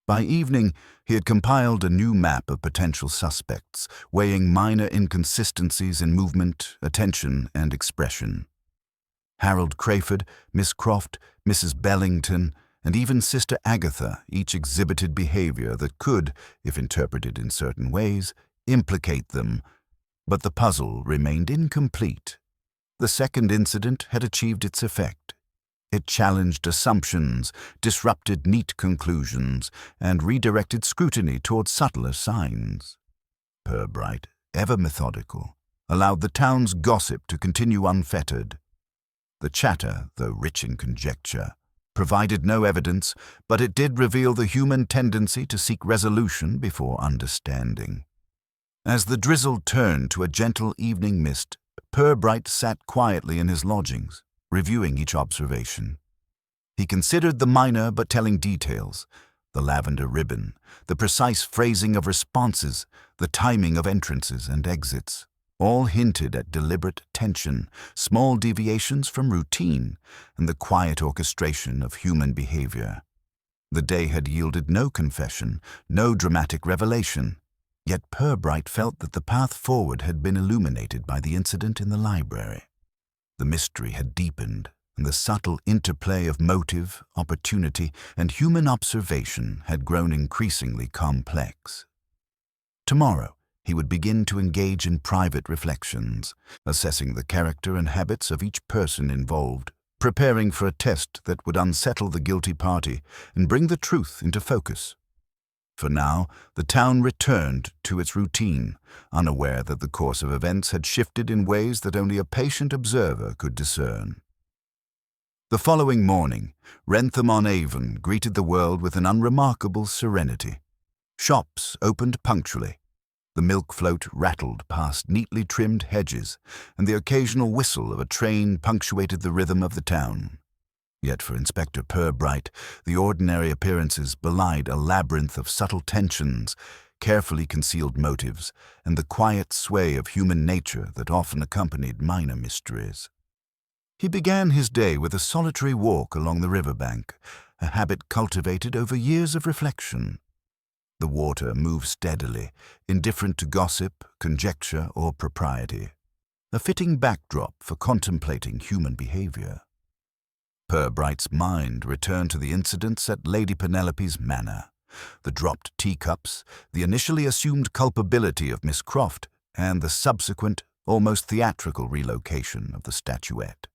By evening, he had compiled a new map of potential suspects, weighing minor inconsistencies in movement, attention, and expression. Harold Crayford, Miss Croft, Mrs. Bellington, and even Sister Agatha each exhibited behavior that could, if interpreted in certain ways, implicate them, but the puzzle remained incomplete. The second incident had achieved its effect. It challenged assumptions, disrupted neat conclusions, and redirected scrutiny toward subtler signs. Purbright, ever methodical, allowed the town's gossip to continue unfettered. The chatter, though rich in conjecture, provided no evidence, but it did reveal the human tendency to seek resolution before understanding. As the drizzle turned to a gentle evening mist, Purbright sat quietly in his lodgings, reviewing each observation. He considered the minor but telling details, The lavender ribbon, the precise phrasing of responses, the timing of entrances and exits, all hinted at deliberate tension, small deviations from routine, and the quiet orchestration of human behavior. The day had yielded no confession, no dramatic revelation, yet Purbright felt that the path forward had been illuminated by the incident in the library. The mystery had deepened, and the subtle interplay of motive, opportunity, and human observation had grown increasingly complex. Tomorrow, he would begin to engage in private reflections, assessing the character and habits of each person involved, preparing for a test that would unsettle the guilty party and bring the truth into focus. For now, the town returned to its routine, unaware that the course of events had shifted in ways that only a patient observer could discern. The following morning, Wrentham-on-Avon greeted the world with an unremarkable serenity. Shops opened punctually. The milk float rattled past neatly trimmed hedges, and the occasional whistle of a train punctuated the rhythm of the town. Yet for Inspector Purbright, the ordinary appearances belied a labyrinth of subtle tensions, carefully concealed motives, and the quiet sway of human nature that often accompanied minor mysteries. He began his day with a solitary walk along the riverbank, a habit cultivated over years of reflection. The water moved steadily, indifferent to gossip, conjecture, or propriety, a fitting backdrop for contemplating human behavior. Purbright's mind returned to the incidents at Lady Penelope's manor, the dropped teacups, the initially assumed culpability of Miss Croft, and the subsequent, almost theatrical relocation of the statuette.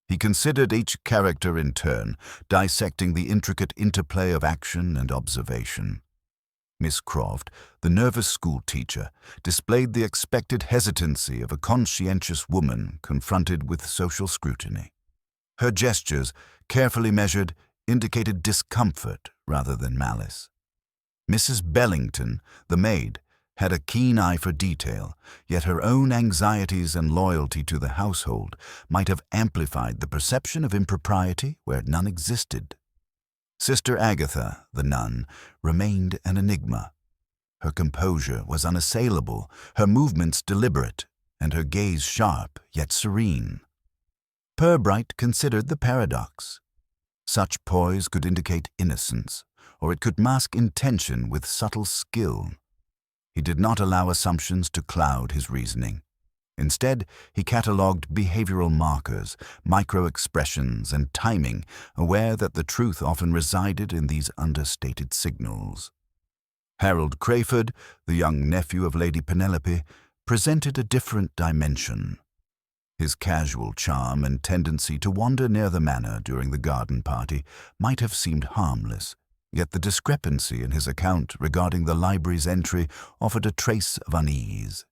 He considered each character in turn, dissecting the intricate interplay of action and observation. Miss Croft, the nervous schoolteacher, displayed the expected hesitancy of a conscientious woman confronted with social scrutiny. Her gestures, carefully measured, indicated discomfort rather than malice. Mrs. Bellington, the maid, had a keen eye for detail, yet her own anxieties and loyalty to the household might have amplified the perception of impropriety where none existed. Sister Agatha, the nun, remained an enigma. Her composure was unassailable, her movements deliberate, and her gaze sharp yet serene. Purbright considered the paradox. Such poise could indicate innocence, or it could mask intention with subtle skill. He did not allow assumptions to cloud his reasoning. Instead, he catalogued behavioral markers, micro-expressions, and timing, aware that the truth often resided in these understated signals. Harold Crayford, the young nephew of Lady Penelope, presented a different dimension. His casual charm and tendency to wander near the manor during the garden party might have seemed harmless, yet the discrepancy in his account regarding the library's entry offered a trace of unease.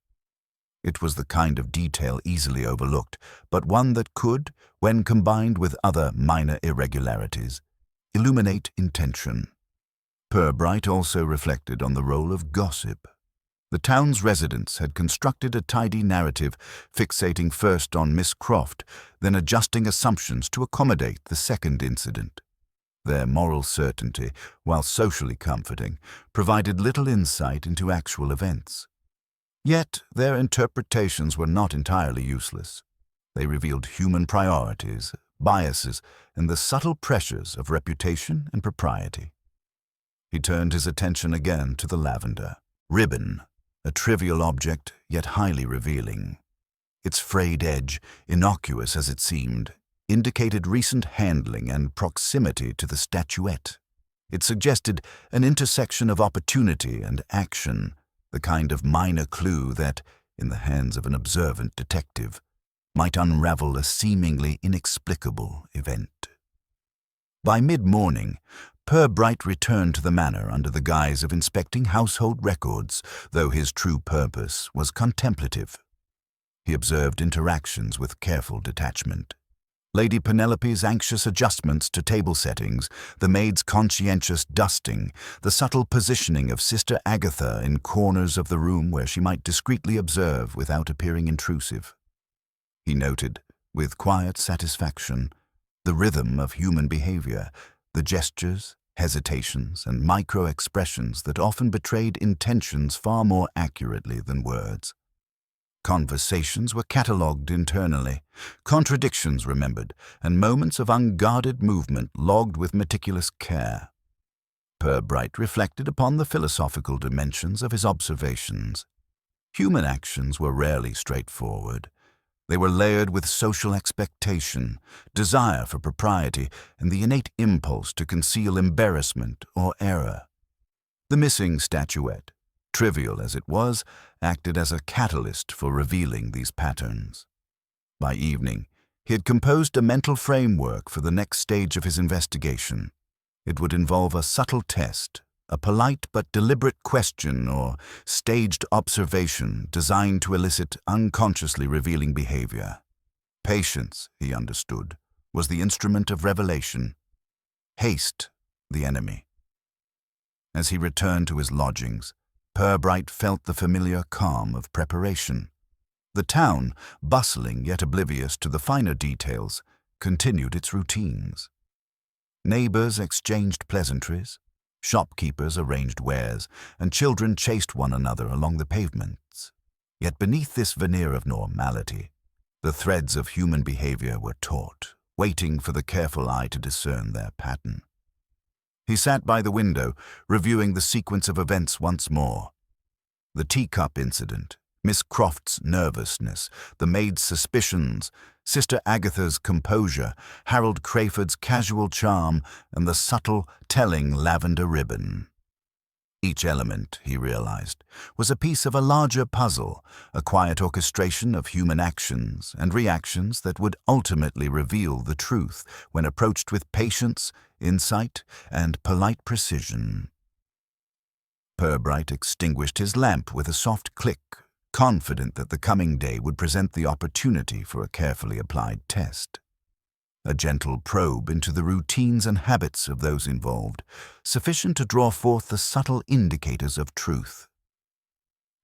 It was the kind of detail easily overlooked, but one that could, when combined with other minor irregularities, illuminate intention. Purbright also reflected on the role of gossip. The town's residents had constructed a tidy narrative, fixating first on Miss Croft, then adjusting assumptions to accommodate the second incident. Their moral certainty, while socially comforting, provided little insight into actual events. Yet their interpretations were not entirely useless. They revealed human priorities, biases, and the subtle pressures of reputation and propriety. He turned his attention again to the lavender ribbon, a trivial object yet highly revealing. Its frayed edge, innocuous as it seemed, indicated recent handling and proximity to the statuette. It suggested an intersection of opportunity and action, the kind of minor clue that, in the hands of an observant detective, might unravel a seemingly inexplicable event. By mid-morning, Purbright returned to the manor under the guise of inspecting household records, though his true purpose was contemplative. He observed interactions with careful detachment. Lady Penelope's anxious adjustments to table settings, the maid's conscientious dusting, the subtle positioning of Sister Agatha in corners of the room where she might discreetly observe without appearing intrusive. He noted, with quiet satisfaction, the rhythm of human behavior, the gestures, hesitations, and micro-expressions that often betrayed intentions far more accurately than words. Conversations were catalogued internally, contradictions remembered, and moments of unguarded movement logged with meticulous care. Purbright reflected upon the philosophical dimensions of his observations. Human actions were rarely straightforward. They were layered with social expectation, desire for propriety, and the innate impulse to conceal embarrassment or error. The missing statuette, trivial as it was, acted as a catalyst for revealing these patterns. By evening, he had composed a mental framework for the next stage of his investigation. It would involve a subtle test, a polite but deliberate question or staged observation designed to elicit unconsciously revealing behavior. Patience, he understood, was the instrument of revelation. Haste, the enemy. As he returned to his lodgings, Purbright felt the familiar calm of preparation. The town, bustling yet oblivious to the finer details, continued its routines. Neighbors exchanged pleasantries, shopkeepers arranged wares, and children chased one another along the pavements. Yet beneath this veneer of normality, the threads of human behavior were taut, waiting for the careful eye to discern their pattern. He sat by the window, reviewing the sequence of events once more. The teacup incident, Miss Croft's nervousness, the maid's suspicions, Sister Agatha's composure, Harold Crayford's casual charm, and the subtle, telling lavender ribbon. Each element, he realized, was a piece of a larger puzzle, a quiet orchestration of human actions and reactions that would ultimately reveal the truth when approached with patience, insight, and polite precision. Purbright extinguished his lamp with a soft click, confident that the coming day would present the opportunity for a carefully applied test. A gentle probe into the routines and habits of those involved, sufficient to draw forth the subtle indicators of truth.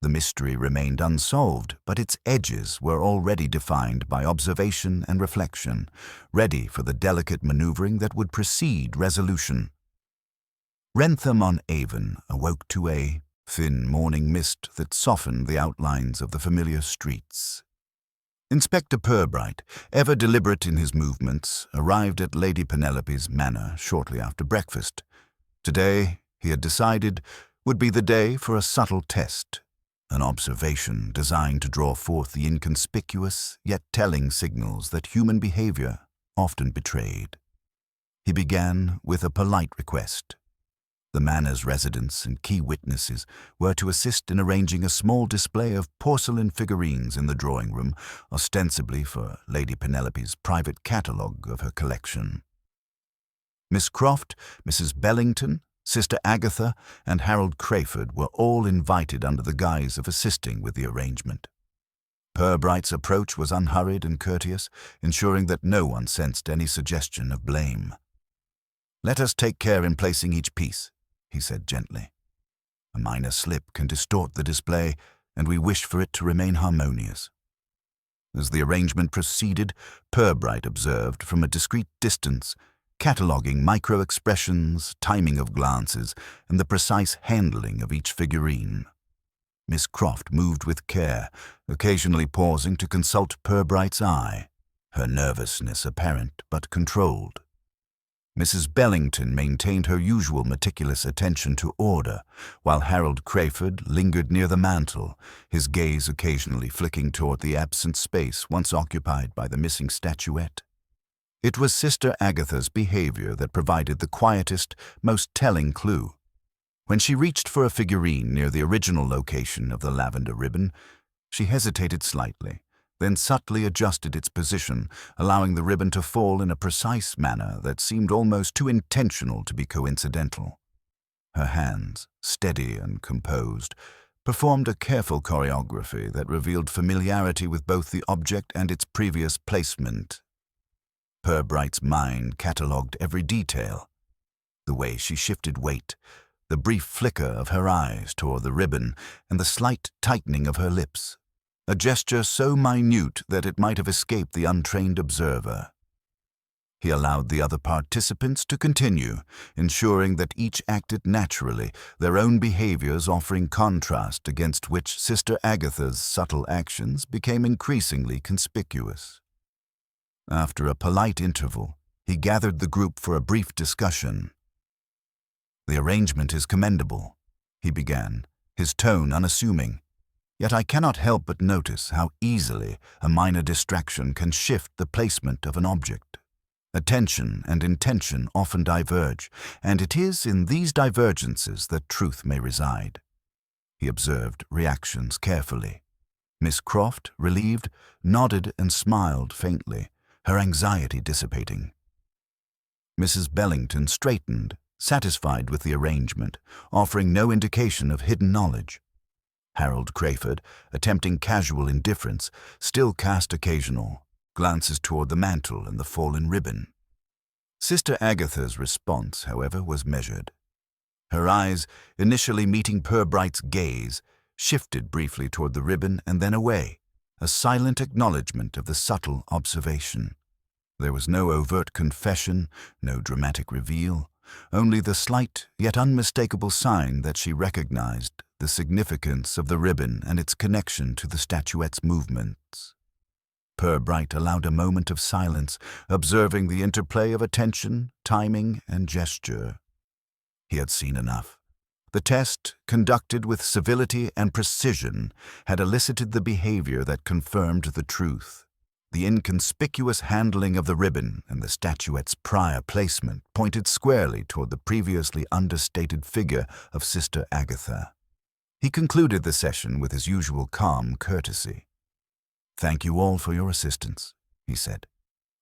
The mystery remained unsolved, but its edges were already defined by observation and reflection, ready for the delicate maneuvering that would precede resolution. Wrentham-on-Avon awoke to a thin morning mist that softened the outlines of the familiar streets. Inspector Purbright, ever deliberate in his movements, arrived at Lady Penelope's manor shortly after breakfast. Today, he had decided, would be the day for a subtle test, an observation designed to draw forth the inconspicuous yet telling signals that human behavior often betrayed. He began with a polite request. The manor's residents and key witnesses were to assist in arranging a small display of porcelain figurines in the drawing room, ostensibly for Lady Penelope's private catalogue of her collection. Miss Croft, Mrs. Bellington, Sister Agatha, and Harold Crayford were all invited under the guise of assisting with the arrangement. Purbright's approach was unhurried and courteous, ensuring that no one sensed any suggestion of blame. "Let us take care in placing each piece," he said gently. "A minor slip can distort the display, and we wish for it to remain harmonious." As the arrangement proceeded, Purbright observed from a discreet distance, cataloguing micro-expressions, timing of glances, and the precise handling of each figurine. Miss Croft moved with care, occasionally pausing to consult Purbright's eye, her nervousness apparent but controlled. Mrs. Bellington maintained her usual meticulous attention to order, while Harold Crayford lingered near the mantel, his gaze occasionally flicking toward the absent space once occupied by the missing statuette. It was Sister Agatha's behavior that provided the quietest, most telling clue. When she reached for a figurine near the original location of the lavender ribbon, she hesitated slightly, then subtly adjusted its position, allowing the ribbon to fall in a precise manner that seemed almost too intentional to be coincidental. Her hands, steady and composed, performed a careful choreography that revealed familiarity with both the object and its previous placement. Purbright's mind catalogued every detail. The way she shifted weight, the brief flicker of her eyes toward the ribbon, and the slight tightening of her lips, a gesture so minute that it might have escaped the untrained observer. He allowed the other participants to continue, ensuring that each acted naturally, their own behaviors offering contrast against which Sister Agatha's subtle actions became increasingly conspicuous. After a polite interval, he gathered the group for a brief discussion. "The arrangement is commendable," he began, his tone unassuming. "Yet I cannot help but notice how easily a minor distraction can shift the placement of an object. Attention and intention often diverge, and it is in these divergences that truth may reside." He observed reactions carefully. Miss Croft, relieved, nodded and smiled faintly, her anxiety dissipating. Mrs. Bellington straightened, satisfied with the arrangement, offering no indication of hidden knowledge. Harold Crayford, attempting casual indifference, still cast occasional glances toward the mantle and the fallen ribbon. Sister Agatha's response, however, was measured. Her eyes, initially meeting Purbright's gaze, shifted briefly toward the ribbon and then away, a silent acknowledgement of the subtle observation. There was no overt confession, no dramatic reveal, only the slight yet unmistakable sign that she recognized the significance of the ribbon and its connection to the statuette's movements. Purbright allowed a moment of silence, observing the interplay of attention, timing, and gesture. He had seen enough. The test, conducted with civility and precision, had elicited the behavior that confirmed the truth. The inconspicuous handling of the ribbon and the statuette's prior placement pointed squarely toward the previously understated figure of Sister Agatha. He concluded the session with his usual calm courtesy. "Thank you all for your assistance," he said.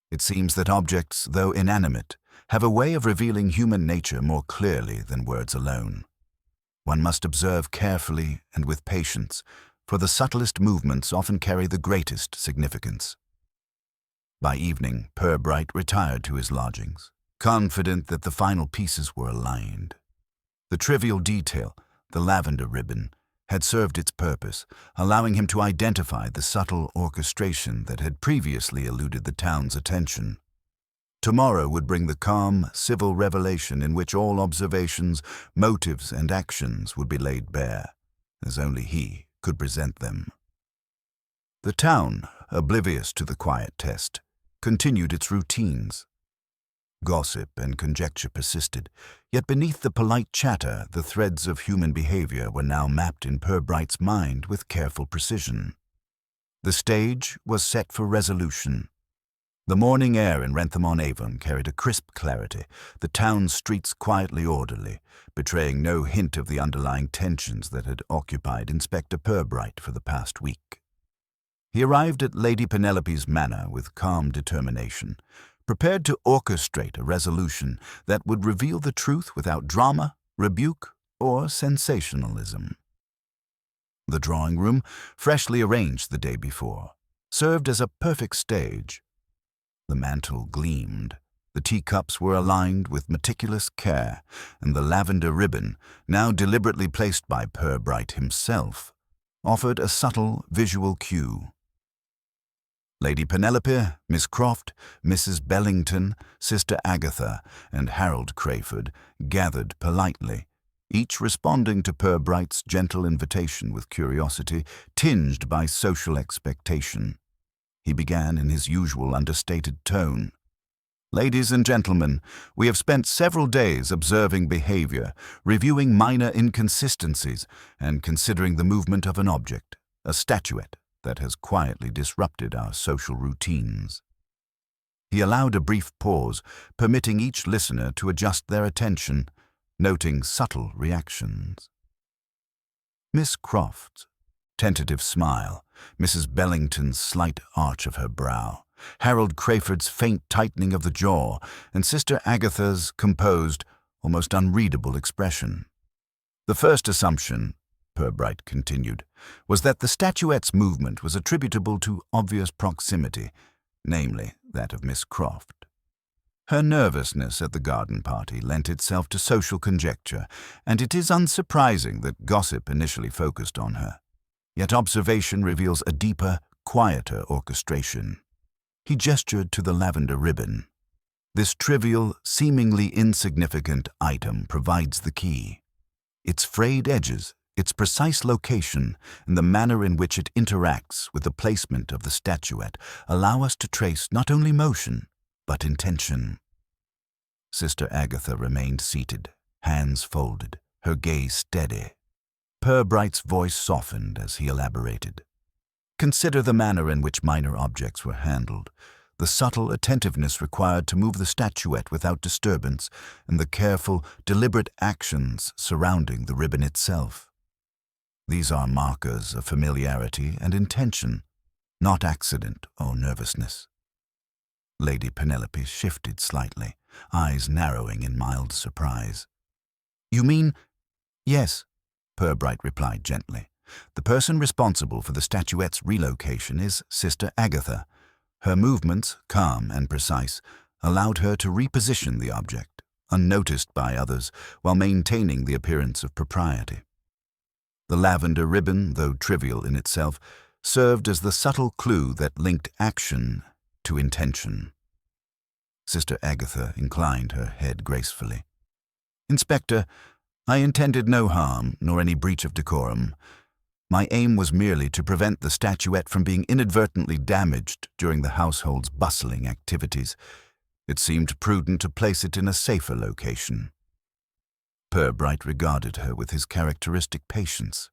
"It seems that objects, though inanimate, have a way of revealing human nature more clearly than words alone. One must observe carefully and with patience, for the subtlest movements often carry the greatest significance." By evening, Purbright retired to his lodgings, confident that the final pieces were aligned. The trivial detail, the lavender ribbon, had served its purpose, allowing him to identify the subtle orchestration that had previously eluded the town's attention. Tomorrow would bring the calm, civil revelation in which all observations, motives, and actions would be laid bare, as only he could present them. The town, oblivious to the quiet test, continued its routines. Gossip and conjecture persisted, yet beneath the polite chatter, the threads of human behavior were now mapped in Purbright's mind with careful precision. The stage was set for resolution. The morning air in Wrentham-on-Avon carried a crisp clarity, the town streets quietly orderly, betraying no hint of the underlying tensions that had occupied Inspector Purbright for the past week. He arrived at Lady Penelope's manor with calm determination, prepared to orchestrate a resolution that would reveal the truth without drama, rebuke, or sensationalism. The drawing room, freshly arranged the day before, served as a perfect stage. The mantle gleamed, the teacups were aligned with meticulous care, and the lavender ribbon, now deliberately placed by Purbright himself, offered a subtle visual cue. Lady Penelope, Miss Croft, Mrs. Bellington, Sister Agatha, and Harold Crayford gathered politely, each responding to Purbright's gentle invitation with curiosity tinged by social expectation. He began in his usual understated tone. "Ladies and gentlemen, we have spent several days observing behavior, reviewing minor inconsistencies, and considering the movement of an object, a statuette, that has quietly disrupted our social routines." He allowed a brief pause, permitting each listener to adjust their attention, noting subtle reactions. Miss Croft's tentative smile, Mrs. Bellington's slight arch of her brow, Harold Crayford's faint tightening of the jaw, and Sister Agatha's composed, almost unreadable expression. "The first assumption," Purbright continued, "was that the statuette's movement was attributable to obvious proximity, namely that of Miss Croft. Her nervousness at the garden party lent itself to social conjecture, and it is unsurprising that gossip initially focused on her. Yet observation reveals a deeper, quieter orchestration." He gestured to the lavender ribbon. This trivial, seemingly insignificant item provides the key. Its frayed edges, its precise location, and the manner in which it interacts with the placement of the statuette allow us to trace not only motion, but intention. Sister Agatha remained seated, hands folded, her gaze steady. Purbright's voice softened as he elaborated. Consider the manner in which minor objects were handled, the subtle attentiveness required to move the statuette without disturbance, and the careful, deliberate actions surrounding the ribbon itself. These are markers of familiarity and intention, not accident or nervousness. Lady Penelope shifted slightly, eyes narrowing in mild surprise. "You mean—" "Yes," Purbright replied gently. "The person responsible for the statuette's relocation is Sister Agatha. Her movements, calm and precise, allowed her to reposition the object, unnoticed by others, while maintaining the appearance of propriety. The lavender ribbon, though trivial in itself, served as the subtle clue that linked action to intention." Sister Agatha inclined her head gracefully. "Inspector, I intended no harm, nor any breach of decorum. My aim was merely to prevent the statuette from being inadvertently damaged during the household's bustling activities. It seemed prudent to place it in a safer location." Purbright regarded her with his characteristic patience.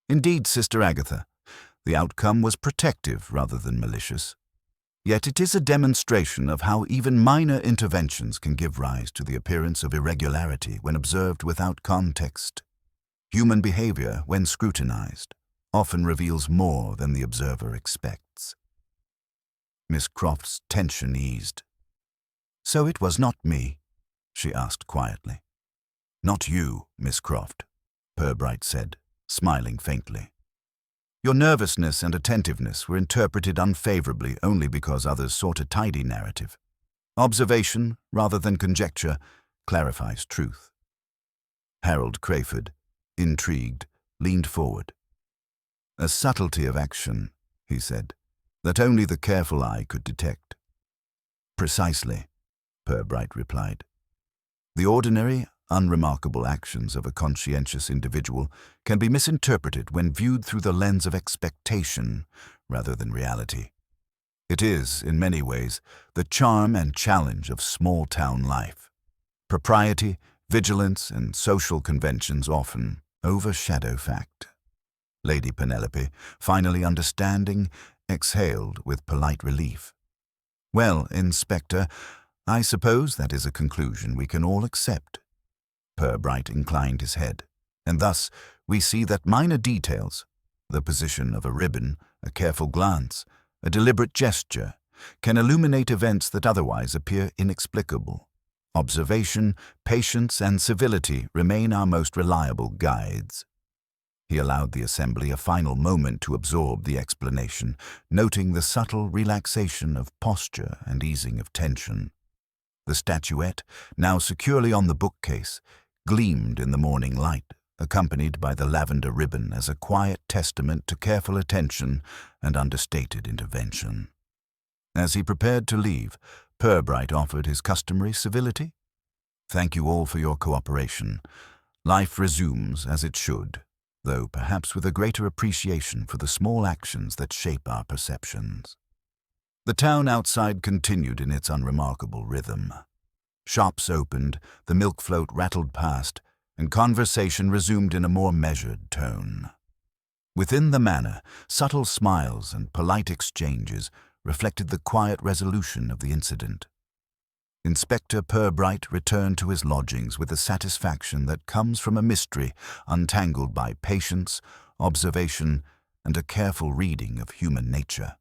"Indeed, Sister Agatha, the outcome was protective rather than malicious. Yet it is a demonstration of how even minor interventions can give rise to the appearance of irregularity when observed without context. Human behavior, when scrutinized, often reveals more than the observer expects." Miss Croft's tension eased. "So it was not me?" she asked quietly. "Not you, Miss Croft," Purbright said, smiling faintly. "Your nervousness and attentiveness were interpreted unfavorably only because others sought a tidy narrative. Observation, rather than conjecture, clarifies truth." Harold Crayford, intrigued, leaned forward. "A subtlety of action," he said, "that only the careful eye could detect." "Precisely," Purbright replied. "The ordinary, unremarkable actions of a conscientious individual can be misinterpreted when viewed through the lens of expectation rather than reality. It is, in many ways, the charm and challenge of small-town life. Propriety, vigilance, and social conventions often overshadow fact." Lady Penelope, finally understanding, exhaled with polite relief. "Well, Inspector, I suppose that is a conclusion we can all accept." Purbright inclined his head, and thus we see that minor details, the position of a ribbon, a careful glance, a deliberate gesture, can illuminate events that otherwise appear inexplicable. Observation, patience, and civility remain our most reliable guides. He allowed the assembly a final moment to absorb the explanation, noting the subtle relaxation of posture and easing of tension. The statuette, now securely on the bookcase, gleamed in the morning light, accompanied by the lavender ribbon as a quiet testament to careful attention and understated intervention. As he prepared to leave, Purbright offered his customary civility. "Thank you all for your cooperation. Life resumes as it should, though perhaps with a greater appreciation for the small actions that shape our perceptions." The town outside continued in its unremarkable rhythm. Shops opened, the milk float rattled past, and conversation resumed in a more measured tone. Within the manor, subtle smiles and polite exchanges reflected the quiet resolution of the incident. Inspector Purbright returned to his lodgings with the satisfaction that comes from a mystery untangled by patience, observation, and a careful reading of human nature.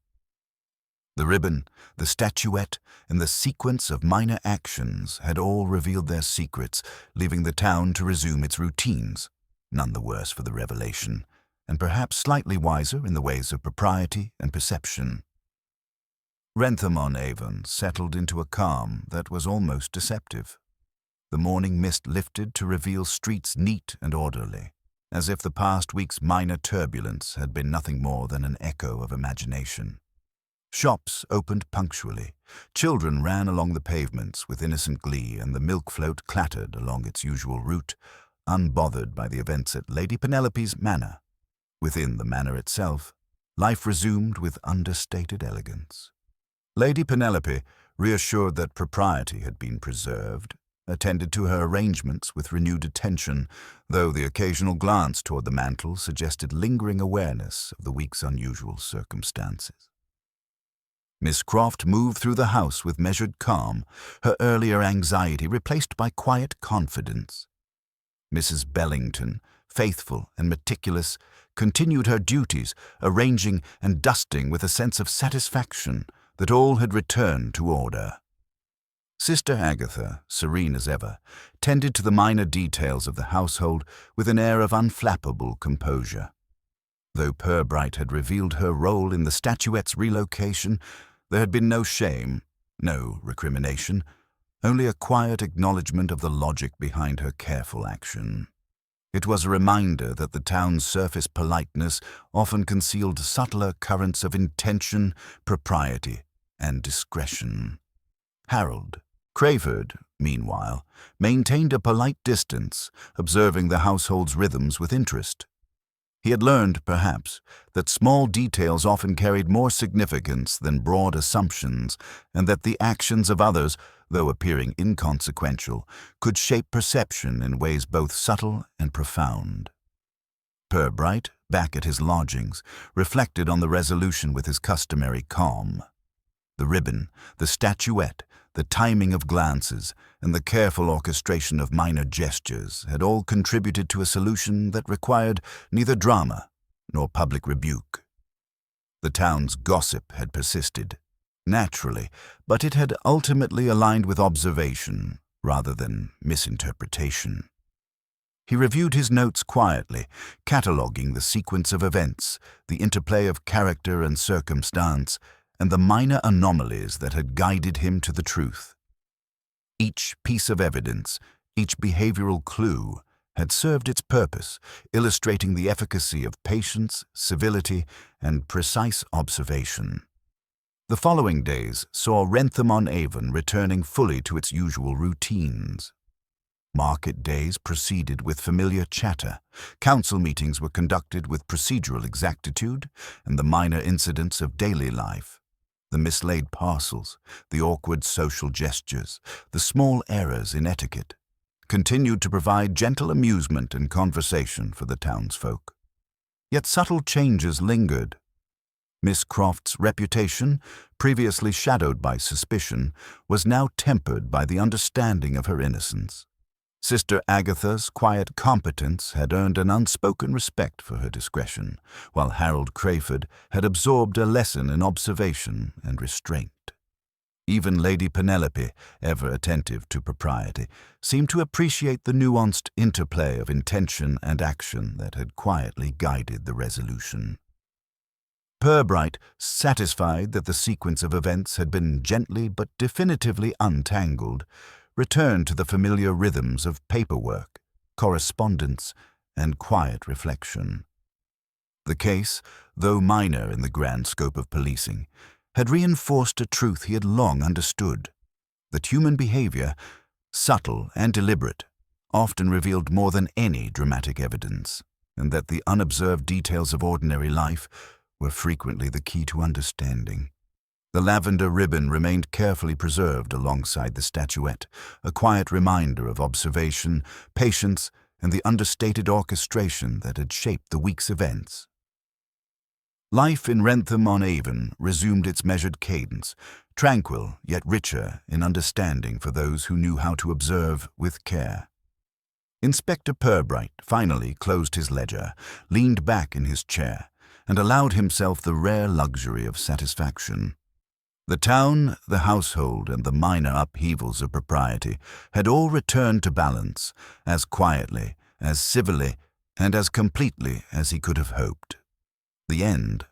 The ribbon, the statuette, and the sequence of minor actions had all revealed their secrets, leaving the town to resume its routines, none the worse for the revelation, and perhaps slightly wiser in the ways of propriety and perception. Wrentham-on-Avon settled into a calm that was almost deceptive. The morning mist lifted to reveal streets neat and orderly, as if the past week's minor turbulence had been nothing more than an echo of imagination. Shops opened punctually. Children ran along the pavements with innocent glee, and the milk float clattered along its usual route, unbothered by the events at Lady Penelope's manor. Within the manor itself, life resumed with understated elegance. Lady Penelope, reassured that propriety had been preserved, attended to her arrangements with renewed attention, though the occasional glance toward the mantel suggested lingering awareness of the week's unusual circumstances. Miss Croft moved through the house with measured calm, her earlier anxiety replaced by quiet confidence. Mrs. Bellington, faithful and meticulous, continued her duties, arranging and dusting with a sense of satisfaction that all had returned to order. Sister Agatha, serene as ever, tended to the minor details of the household with an air of unflappable composure. Though Purbright had revealed her role in the statuette's relocation, there had been no shame, no recrimination, only a quiet acknowledgment of the logic behind her careful action. It was a reminder that the town's surface politeness often concealed subtler currents of intention, propriety, and discretion. Harold Crayford, meanwhile, maintained a polite distance, observing the household's rhythms with interest. He had learned, perhaps, that small details often carried more significance than broad assumptions, and that the actions of others, though appearing inconsequential, could shape perception in ways both subtle and profound. Purbright, back at his lodgings, reflected on the resolution with his customary calm. The ribbon, the statuette, the timing of glances, and the careful orchestration of minor gestures had all contributed to a solution that required neither drama nor public rebuke. The town's gossip had persisted, naturally, but it had ultimately aligned with observation rather than misinterpretation. He reviewed his notes quietly, cataloguing the sequence of events, the interplay of character and circumstance, and the minor anomalies that had guided him to the truth. Each piece of evidence, each behavioral clue, had served its purpose, illustrating the efficacy of patience, civility, and precise observation. The following days saw Wrentham-on-Avon returning fully to its usual routines. Market days proceeded with familiar chatter, council meetings were conducted with procedural exactitude, and the minor incidents of daily life, the mislaid parcels, the awkward social gestures, the small errors in etiquette, continued to provide gentle amusement and conversation for the townsfolk. Yet subtle changes lingered. Miss Croft's reputation, previously shadowed by suspicion, was now tempered by the understanding of her innocence. Sister Agatha's quiet competence had earned an unspoken respect for her discretion, while Harold Crayford had absorbed a lesson in observation and restraint. Even Lady Penelope, ever attentive to propriety, seemed to appreciate the nuanced interplay of intention and action that had quietly guided the resolution. Purbright, satisfied that the sequence of events had been gently but definitively untangled, returned to the familiar rhythms of paperwork, correspondence, and quiet reflection. The case, though minor in the grand scope of policing, had reinforced a truth he had long understood, that human behavior, subtle and deliberate, often revealed more than any dramatic evidence, and that the unobserved details of ordinary life were frequently the key to understanding. The lavender ribbon remained carefully preserved alongside the statuette, a quiet reminder of observation, patience, and the understated orchestration that had shaped the week's events. Life in Wrentham-on-Avon resumed its measured cadence, tranquil yet richer in understanding for those who knew how to observe with care. Inspector Purbright finally closed his ledger, leaned back in his chair, and allowed himself the rare luxury of satisfaction. The town, the household, and the minor upheavals of propriety had all returned to balance, as quietly, as civilly, and as completely as he could have hoped. The end